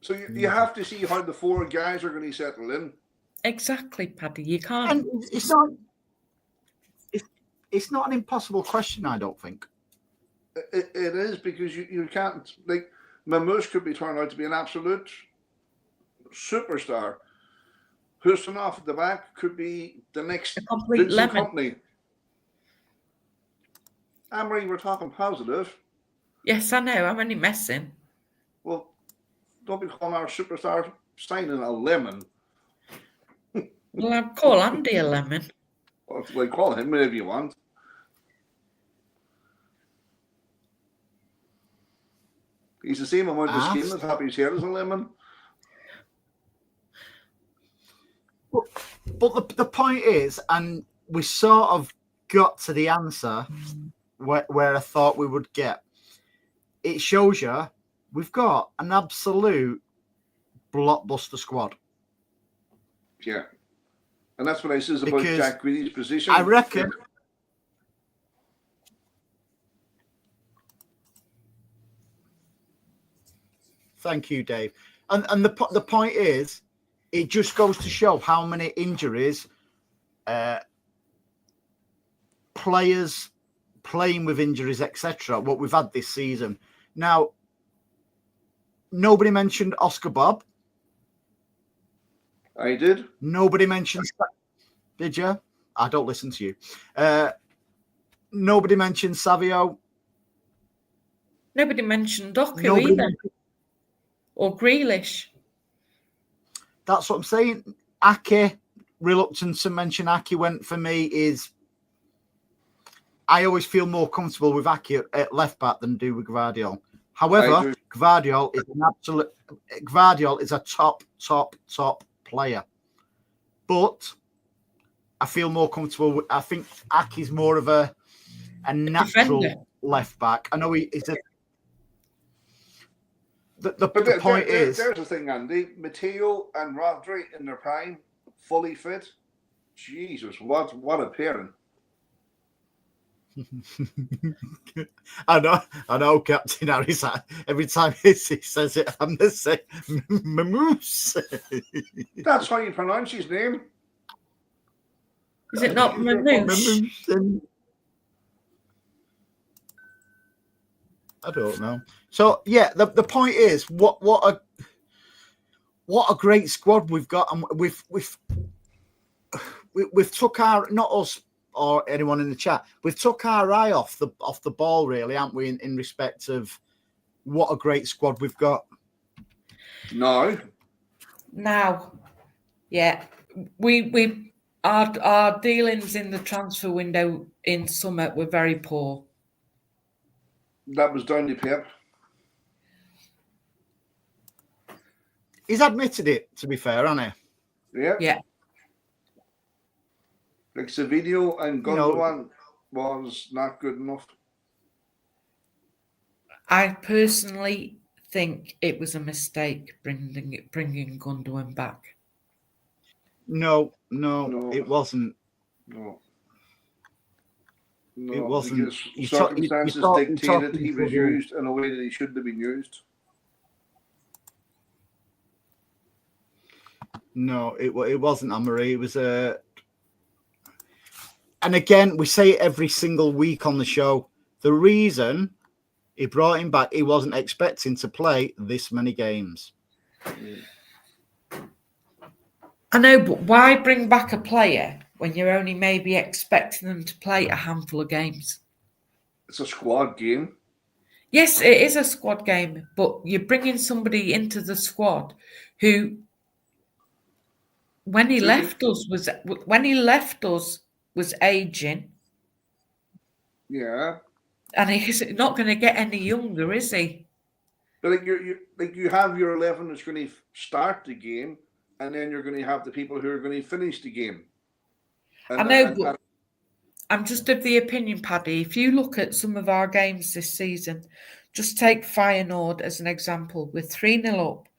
So you have to see how the four guys are going to settle in. Exactly, Paddy. You can't. And it's not. It's not an impossible question, I don't think. It is because you can't, like, Mamouche could be turned out to be an absolute superstar. Husanov at the back could be the next A complete Vincent lemon. Company. Anne-Marie, we're talking positive. Yes, I know. I'm only messing. Well, don't be calling our superstar signing a lemon. Well, I'd call Andy a lemon. Or well, call him whatever you want. He's the same amount of skin as Happy's hair as a lemon. But the point is, and we sort of got to the answer where I thought we would get. It shows you we've got an absolute blockbuster squad. Yeah. And that's what I says about Because Jack Greedy's position. I reckon. Thank you, Dave. And the point is, it just goes to show how many injuries, players playing with injuries, etc., what we've had this season. Now, nobody mentioned Oscar Bob. I did. Nobody mentioned. Did you? I don't listen to you. Nobody mentioned Savio. Nobody mentioned Doku Nobody either. Or Grealish. That's what I'm saying. Ake, reluctant to mention Ake went for me is I always feel more comfortable with Ake at left back than do with Gvardiol. However, Gvardiol is a top player. But I feel more comfortable with, I think Ake's more of a natural defender. Left back. I know he is a the point is there's the thing, Andy. Matteo and Rodri in their prime, fully fit. Jesus, what a pairing. I know, Captain Harris. Every time he says it, I'm the same. Mamoose. That's how you pronounce his name. Is it not Manouche? I don't know. So yeah, the point is, what a great squad we've got, and we've took our, not us or anyone in the chat, we've took our eye off the ball, really, haven't we? In respect of what a great squad we've got. No. Now, yeah, we our dealings in the transfer window in summer were very poor. That was down to Pep. He's admitted it, to be fair, hasn't he? Yeah. Yeah. Like Savidio and Gündoğan was not good enough. I personally think it was a mistake bringing Gündoğan back. No, it wasn't. No, it wasn't. Circumstances dictated he was used in a way that he shouldn't have been used. No, it wasn't, Anne-Marie. It was a... And again, we say it every single week on the show. The reason he brought him back, he wasn't expecting to play this many games. I know, but why bring back a player when you're only maybe expecting them to play a handful of games? It's a squad game. Yes, it is a squad game, but you're bringing somebody into the squad who, when he left us, was aging. Yeah. And he's not going to get any younger, is he? But you have your 11 that's going to start the game, and then you're going to have the people who are going to finish the game. I know, but I'm just of the opinion, Paddy, if you look at some of our games this season, just take Feyenoord as an example. We're 3-0 up.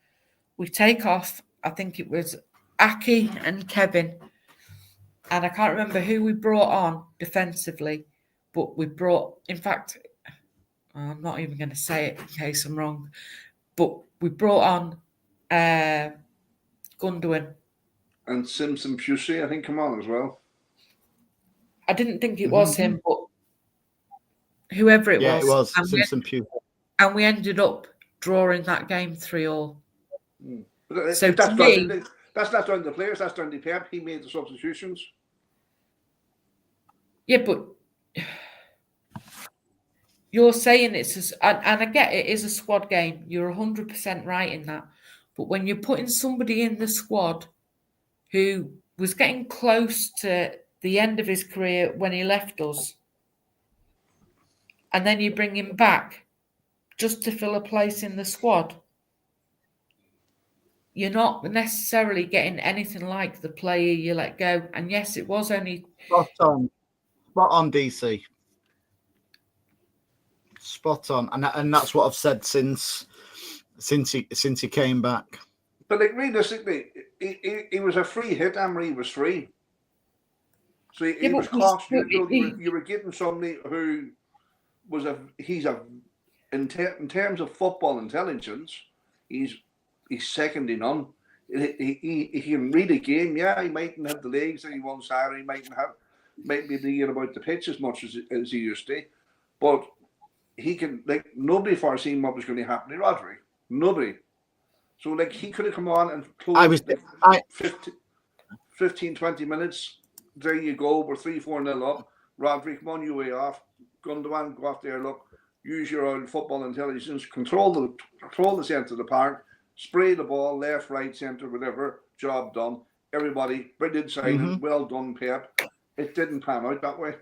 We take off, I think it was Aki and Kevin, and I can't remember who we brought on defensively, but we brought, in fact, I'm not even going to say it in case I'm wrong, but we brought on Gündoğan. And Simpson Pusey, I think, come on as well. I didn't think it was him, but whoever it was. Yeah, it was and Simpson Pusey. And we ended up drawing that game 3-3. So that's not down to the players, that's down to Pep. He made the substitutions. Yeah, but you're saying and I get it is a squad game. You're 100% right in that. But when you're putting somebody in the squad who was getting close to the end of his career when he left us, and then you bring him back just to fill a place in the squad, you're not necessarily getting anything like the player you let go. And yes, it was only... Spot on, DC. Spot on. And that's what I've said since he came back. But like realistically, he was a free hit. Anne-Marie was free. So he was cost neutral. You were getting somebody who was in terms of football intelligence, he's second to none. He can read a game. Yeah, he mightn't have the legs that he once had. He might be thinking about the pitch as much as he used to, but he can, like, nobody foreseen what was going to happen to Rodri. Nobody. So like he could have come on and closed 15, 20 minutes. There you go. We're 3-4-0 up. Rodri, come on, you way off. Gündoğan, go off there, look. Use your own football intelligence. Control the centre of the park. Spray the ball, left, right, centre, whatever. Job done. Everybody, brilliant signing. Well done, Pep. It didn't pan out that way.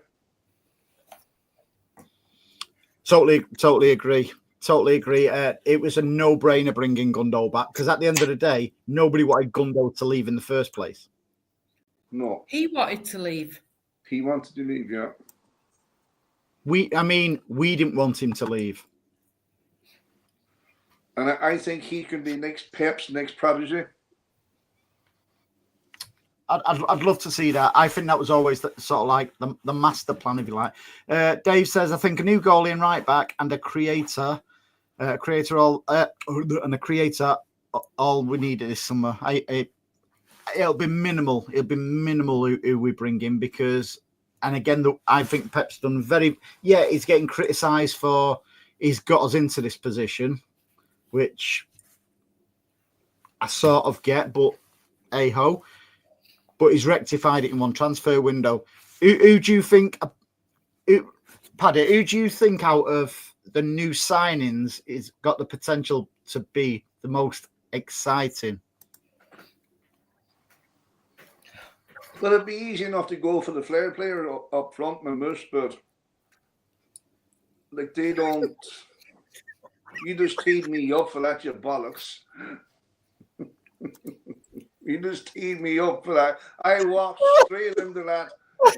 Totally agree. It was a no-brainer bringing Gündoğan back because at the end of the day, nobody wanted Gündoğan to leave in the first place. No. He wanted to leave. He wanted to leave, yeah. We didn't want him to leave. And I think he could be Pep's next prodigy. I'd love to see that. I think that was always sort of like the master plan, if you like. Dave says, I think a new goalie and right back and a creator all we needed this summer. It'll be minimal. It'll be minimal who we bring in because, and again, I think Pep's done he's getting criticised for he's got us into this position, which I sort of get, but hey-ho. But he's rectified it in one transfer window. Who do you think, Paddy, who do you think out of the new signings is got the potential to be the most exciting? Well, it'd be easy enough to go for the flair player up front, Mamus, but like they don't. You just teed me up for that, you bollocks. You just teed me up for that. I walked straight into that.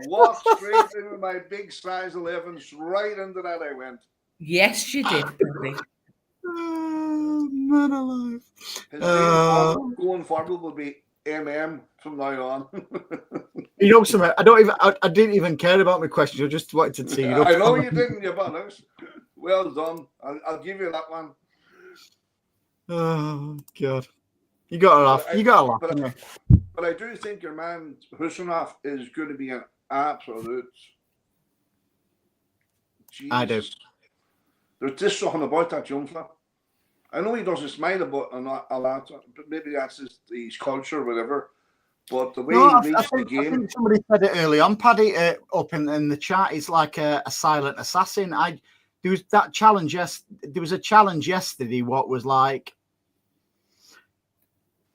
Walked straight into my big size 11s. Right into that I went. Yes, you did, Paddy. Man alive. His name going forward will be MM from now on. You know something? I didn't even care about my questions. I just wanted to tee it up. I know you didn't, you bollocks. Well done. I'll give you that one. Oh God. You got to laugh. You got to laugh. But I do think your man Husanov is going to be an absolute. Jesus. I do. There's just something about that young fella. I know he doesn't smile about a lot, but maybe that's his culture or whatever. But the way he reads the game. I think somebody said it early on, Paddy, up in the chat. It's like a silent assassin. There was that challenge. Yes, there was a challenge yesterday. What was like?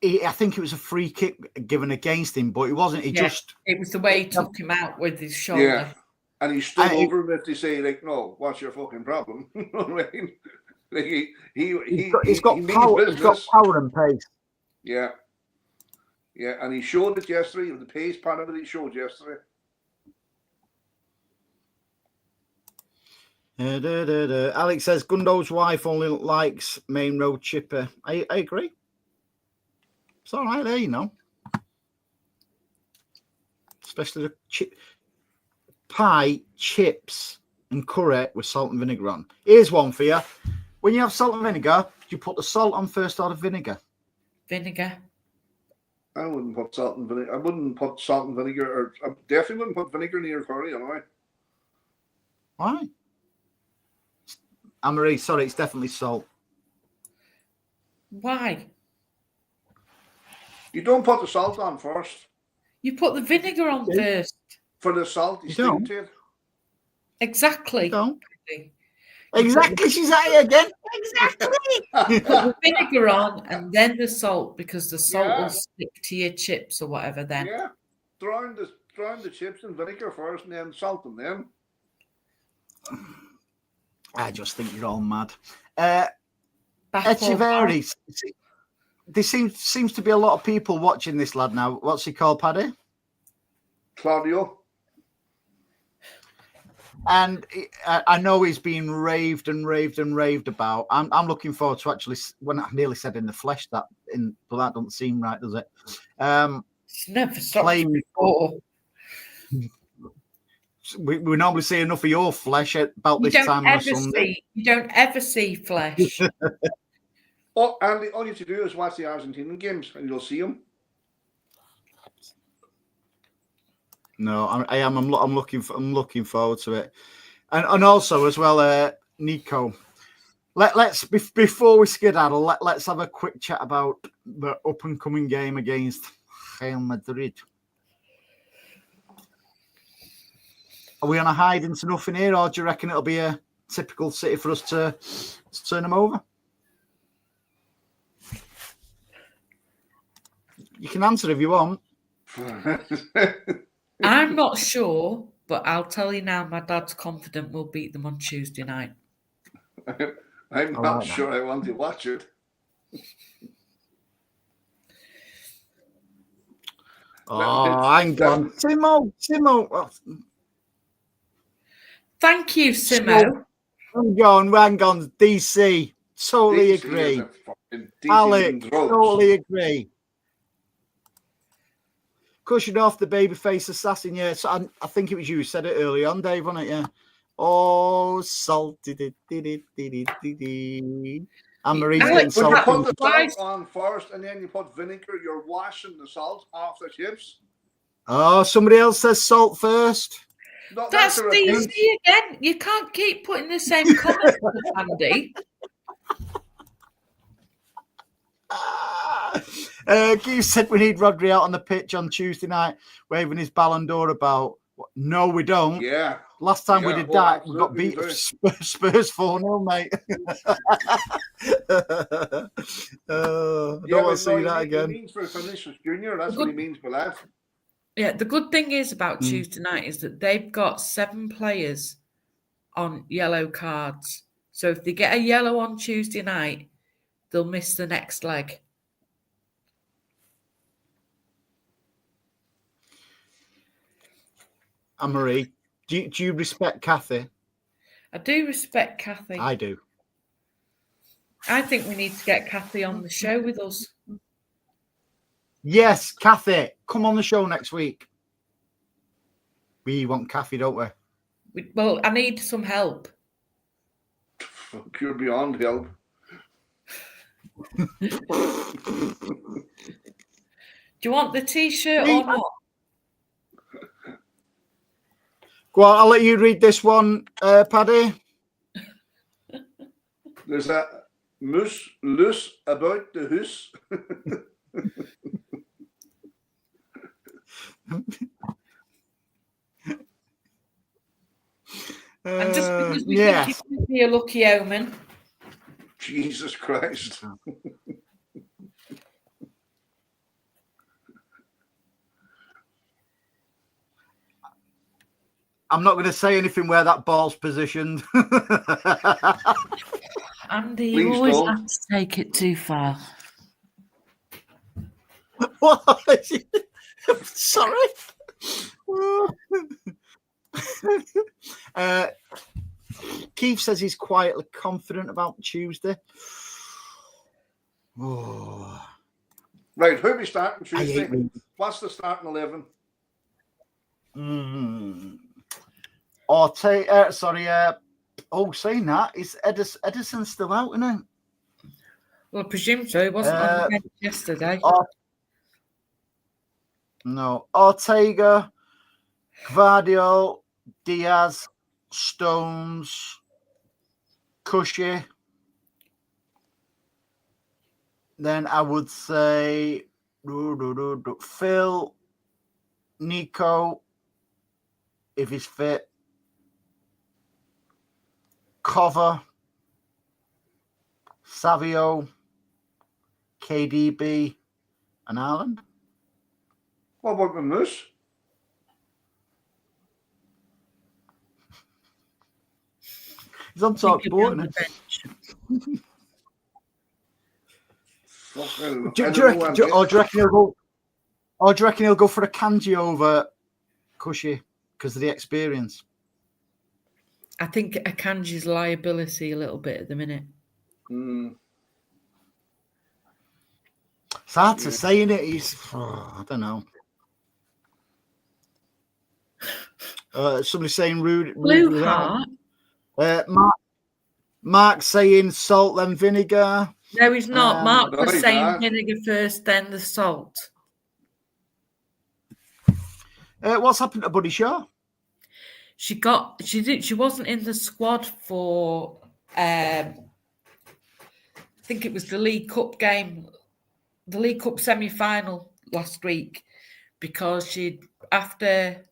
I think it was a free kick given against him, but it wasn't. It was the way he took him out with his shoulder. Yeah, and he stood over him if they say like, "No, what's your fucking problem?" You know what I mean? Like he's got power. He's got power and pace. Yeah, and he showed it yesterday. The pace part of it he showed yesterday. Alex says Gündoğan's wife only likes main road chipper. I agree. It's all right there, you know. Especially the pie, chips, and curry with salt and vinegar on. Here's one for you. When you have salt and vinegar, do you put the salt on first or the vinegar? Vinegar. I wouldn't put salt and vinegar. I wouldn't put salt and vinegar, or I definitely wouldn't put vinegar near curry, anyway. Why? Anne-Marie, sorry, it's definitely salt. Why? You don't put the salt on first. You put the vinegar on first. For the salt, you stick to it. Exactly. You don't. Exactly, she's at it again. Exactly. Put the vinegar on and then the salt because the salt will stick to your chips or whatever then. Yeah. Drown the chips in vinegar first and then salt them then. I just think you're all mad. Echeverri. There seems to be a lot of people watching this lad now. What's he called, Paddy? Claudio. And I know he's been raved about. I'm looking forward to actually, when I nearly said in the flesh, but that doesn't seem right, does it? It's never stopped before. We normally see enough of your flesh at about this time on a Sunday. You don't ever see flesh. Oh, and all you have to do is watch the Argentinian games, and you'll see them. No, I am. I'm looking forward to it, and also as well, Nico. Let's before we skedaddle, let's have a quick chat about the up and coming game against Real Madrid. Are we on a hide into nothing here, or do you reckon it'll be a typical City for us to turn them over? You can answer if you want. I'm not sure, but I'll tell you now, my dad's confident we'll beat them on Tuesday night. I'm I not like that. sure I want to watch it. Oh, hang on. Simo. Thank you, Simo. Hang on. DC. Totally DC agree. is a fucking Alex, decent drugs. totally agree. Cushion off the babyface assassin. Yeah, so I think it was you who said it early on, Dave, wasn't it? Yeah. Oh, salty. And Marie's getting Alex, When you salty. put the Twice. salt on first and then you put vinegar, you're washing the salt off the chips. Oh, somebody else says salt first. No, That's a repeat. DC again. You can't keep putting the same comments, Andy. Keith said we need Rodri out on the pitch on Tuesday night, waving his Ballon d'Or about. No, we don't. Yeah. Last time we did that, we got absolutely beat Spurs 4-0, mate. I don't want to see that again. He means for Vinicius Junior. That's what he means by that. Yeah, the good thing is about Tuesday night is that they've got 7 players on yellow cards. So if they get a yellow on Tuesday night, they'll miss the next leg. Anne-Marie, do you respect Kathy? I do respect Kathy. I do. I think we need to get Kathy on the show with us. Yes, Kathy, come on the show next week. We want Kathy, don't we? Well, I need some help. Fuck, you're beyond help. Do you want the T-shirt or not? Go on, I'll let you read this one, Paddy. There's a moose loose about the house. And just because we yes. think it could be a lucky omen. Jesus Christ. I'm not going to say anything where that ball's positioned. Andy, you Please always don't. have to take it too far. What? Sorry. Keith says he's quietly confident about Tuesday. Oh. Right, who'll be starting I hate Tuesday? Leeds. What's the starting 11? Saying that, is Edison still out, isn't he? Well, I presume so. He wasn't on the bench yesterday. No. Ortega, Gvardiol, Diaz, Stones, Cushy. Then I would say Phil, Nico, if he's fit, Cover, Savio, KDB, and Ireland. What about the Moose? He's on top sport, isn't bench. Do you reckon he'll go for a Kanji over Cushy because of the experience? I think Akanji's liability a little bit at the minute. It's hard to say, isn't it? I don't know. Somebody saying rude. Blue Heart. Mark saying salt then vinegar. No, he's not. Mark no, was he's saying not. vinegar first, then the salt. What's happened to Buddy Shaw? She wasn't in the squad for I think it was the League Cup game, the League Cup semi-final last week, because after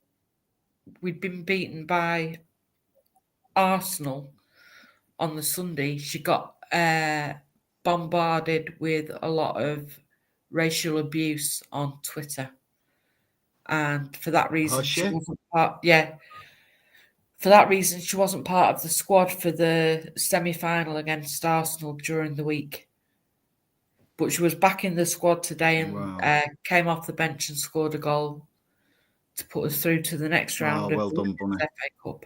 we'd been beaten by Arsenal on the Sunday, she got bombarded with a lot of racial abuse on Twitter. And for that reason, she wasn't part. Yeah, for that reason, she wasn't part of the squad for the semi-final against Arsenal during the week. But she was back in the squad today and came off the bench and scored a goal to put us through to the next round of the FA Cup.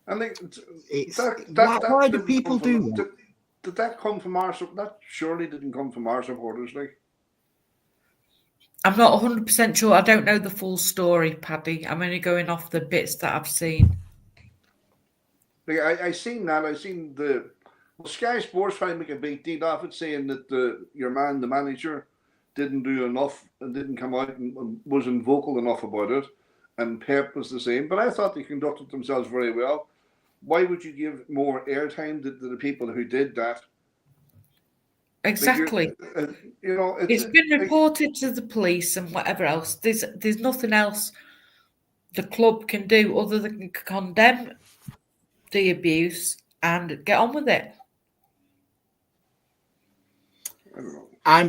I think why do people do that? Did that come from our? That surely didn't come from our supporters, like. I'm not 100% sure. I don't know the full story, Paddy. I'm only going off the bits that I've seen. Like I seen that. I seen the Sky Sports trying to make a big deal off it, saying that your man, the manager, didn't do enough and didn't come out and wasn't vocal enough about it. And Pep was the same. But I thought they conducted themselves very well. Why would you give more airtime to the people who did that? Exactly. Like it's been reported to the police and whatever else. There's nothing else the club can do other than condemn the abuse and get on with it. I don't know.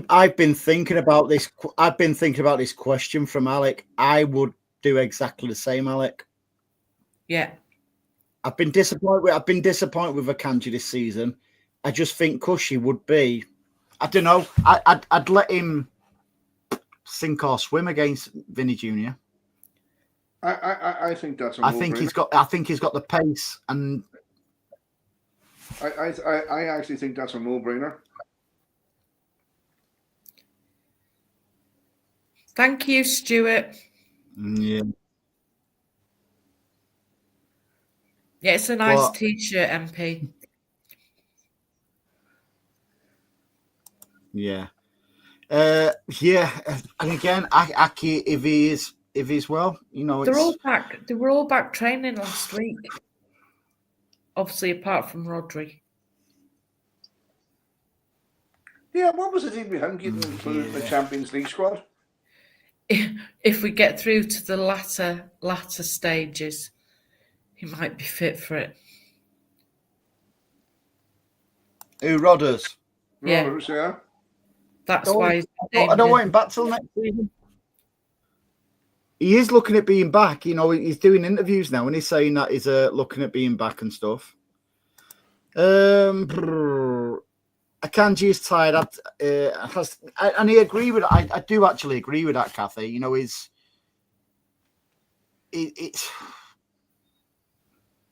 I've been thinking about this. I've been thinking about this question from Alec. I would do exactly the same, Alec. Yeah. I've been disappointed with Akanji this season. I just think Cushy would be. I don't know. I'd let him sink or swim against Vinny Jr. I think that's. I think he's got the pace, and I actually think that's a no-brainer. Thank you, Stuart. Yeah. Yeah, it's a nice T-shirt, MP. Yeah. Yeah. And again, Aki, if he's well, they're all back. They were all back training last week. Obviously, apart from Rodri. Yeah, what was the deal with him getting included in the Champions League squad? If we get through to the latter stages, he might be fit for it. Who, Rodders? Yeah. Rodders, yeah. That's why. I don't want him back till next season. He is looking at being back. He's doing interviews now, and he's saying that he's looking at being back and stuff. Akanji is tired. And I agree with. I do actually agree with that, Kathy. It's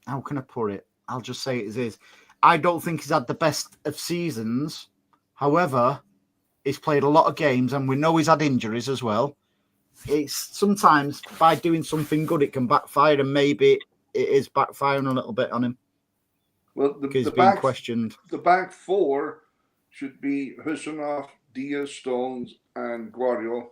how can I put it? I'll just say it as is. I don't think he's had the best of seasons. However, he's played a lot of games, and we know he's had injuries as well. It's sometimes by doing something good, it can backfire, and maybe it is backfiring a little bit on him. Well, he's being questioned. The back four should be Husanov, Diaz, Stones, and Guardiola.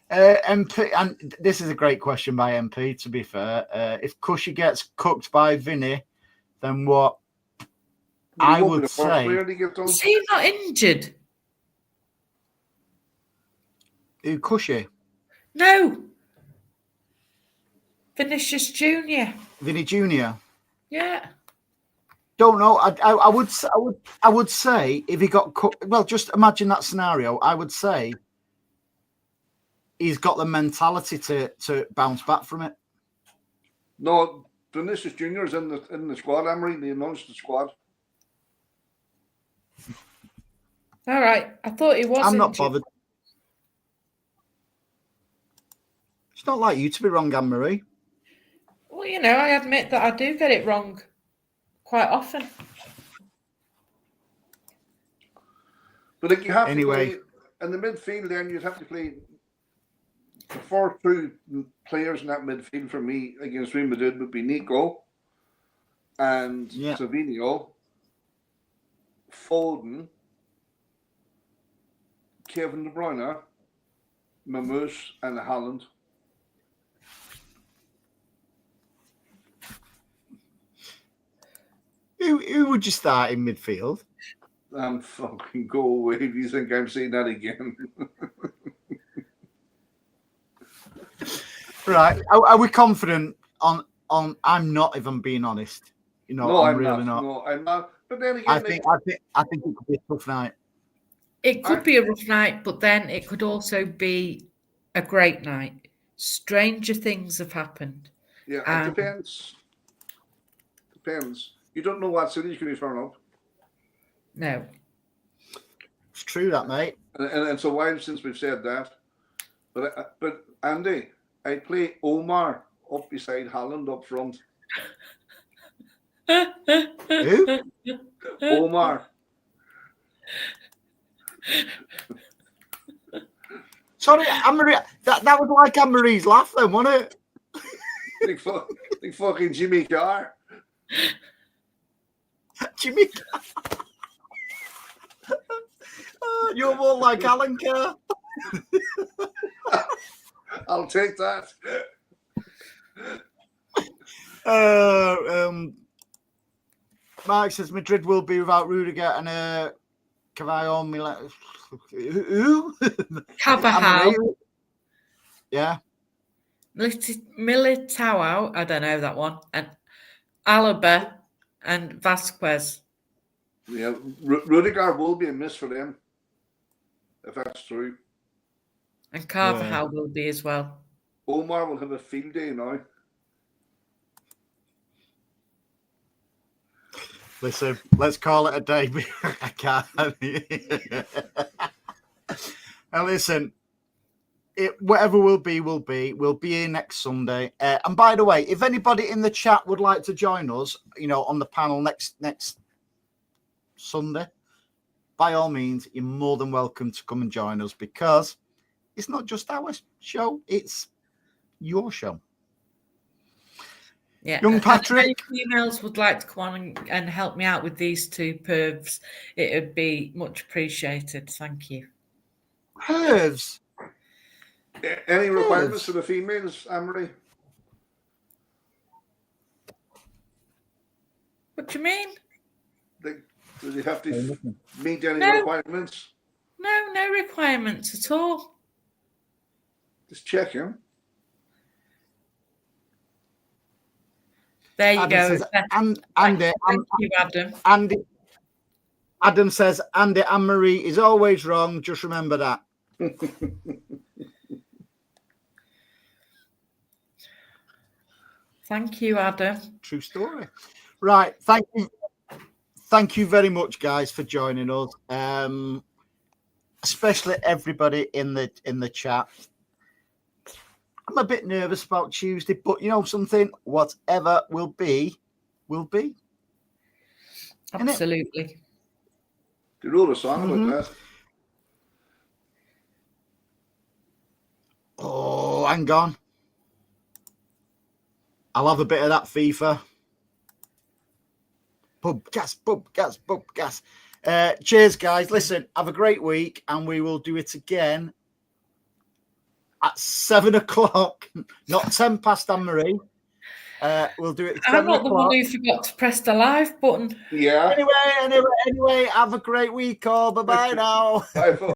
MP, and this is a great question by MP, to be fair. If Cushy gets cooked by Vinny, then what? I would say. Is he not injured? Who, Cushy? No. Vinicius Junior. Vinny Junior. Yeah. Don't know. I would say if he got cooked. Well, just imagine that scenario. I would say he's got the mentality to bounce back from it. No, Vinicius Junior is in the squad. Emery, they announced the squad. All right. I thought he was. I'm not bothered. It's not like you to be wrong, Anne-Marie. Well, I admit that I do get it wrong quite often. But you have to play in the midfield. Then you'd have to play the 4-2 players in that midfield for me against Real Madrid would be Nico and Savinho, Foden, Kevin De Bruyne, Mamouche, and Haaland. Who would you start in midfield? Fucking go away if you think I'm saying that again. Right. Are we confident on I'm not even being honest. No, I'm I'm really not. not. No, I'm not. But then again, I think it could be a tough night. It could be a rough night, but then it could also be a great night. Stranger things have happened. yeah, it depends. Depends. You don't know what city's going to turn up. No. It's true, that, mate. And it's a while since we've said that. But Andy, I play Omar up beside Holland up front. Who? Omar. Sorry, Anne-Marie. That was like Anne-Marie's laugh then, wasn't it? Big fucking Jimmy Carr. Jimmy Carr. You're more like Alan Carr. I'll take that. Mike says Madrid will be without Rudiger and Cavallon. Who? Carvajal. Yeah. Militao, I don't know that one. And Alaba and Vasquez. Yeah, Rudiger will be a miss for them, if that's true. And Carvajal will be as well. Omar will have a field day now. Listen, let's call it a day. I can't. And listen, whatever will be, will be. We'll be here next Sunday. And by the way, if anybody in the chat would like to join us, on the panel next Sunday, by all means, you're more than welcome to come and join us, because it's not just our show, it's your show. Yeah, Young Patrick. If any females would like to come on and help me out with these two pervs, it would be much appreciated. Thank you. Pervs. Any requirements for the females, Anne-Marie? What do you mean? Do they have to meet any requirements? No requirements at all. Just checking. There you Adam go. Says, Andy, Thank you, Adam. Adam says, Andy, Anne-Marie is always wrong. Just remember that. Thank you, Adam. True story. Right. Thank you. Thank you very much, guys, for joining us. Especially everybody in the chat. I'm a bit nervous about Tuesday, but you know something? Whatever will be, will be. Absolutely. You wrote a song about that. Oh, hang on. I'll have a bit of that FIFA. PUBcast. Cheers, guys. Listen, have a great week, and we will do it again at 7 o'clock, not 10 past, Anne-Marie. We'll do it at 7 I'm not the o'clock. one who forgot to press the live button. Yeah. Anyway, have a great week, all. Bye-bye now. Bye, folks.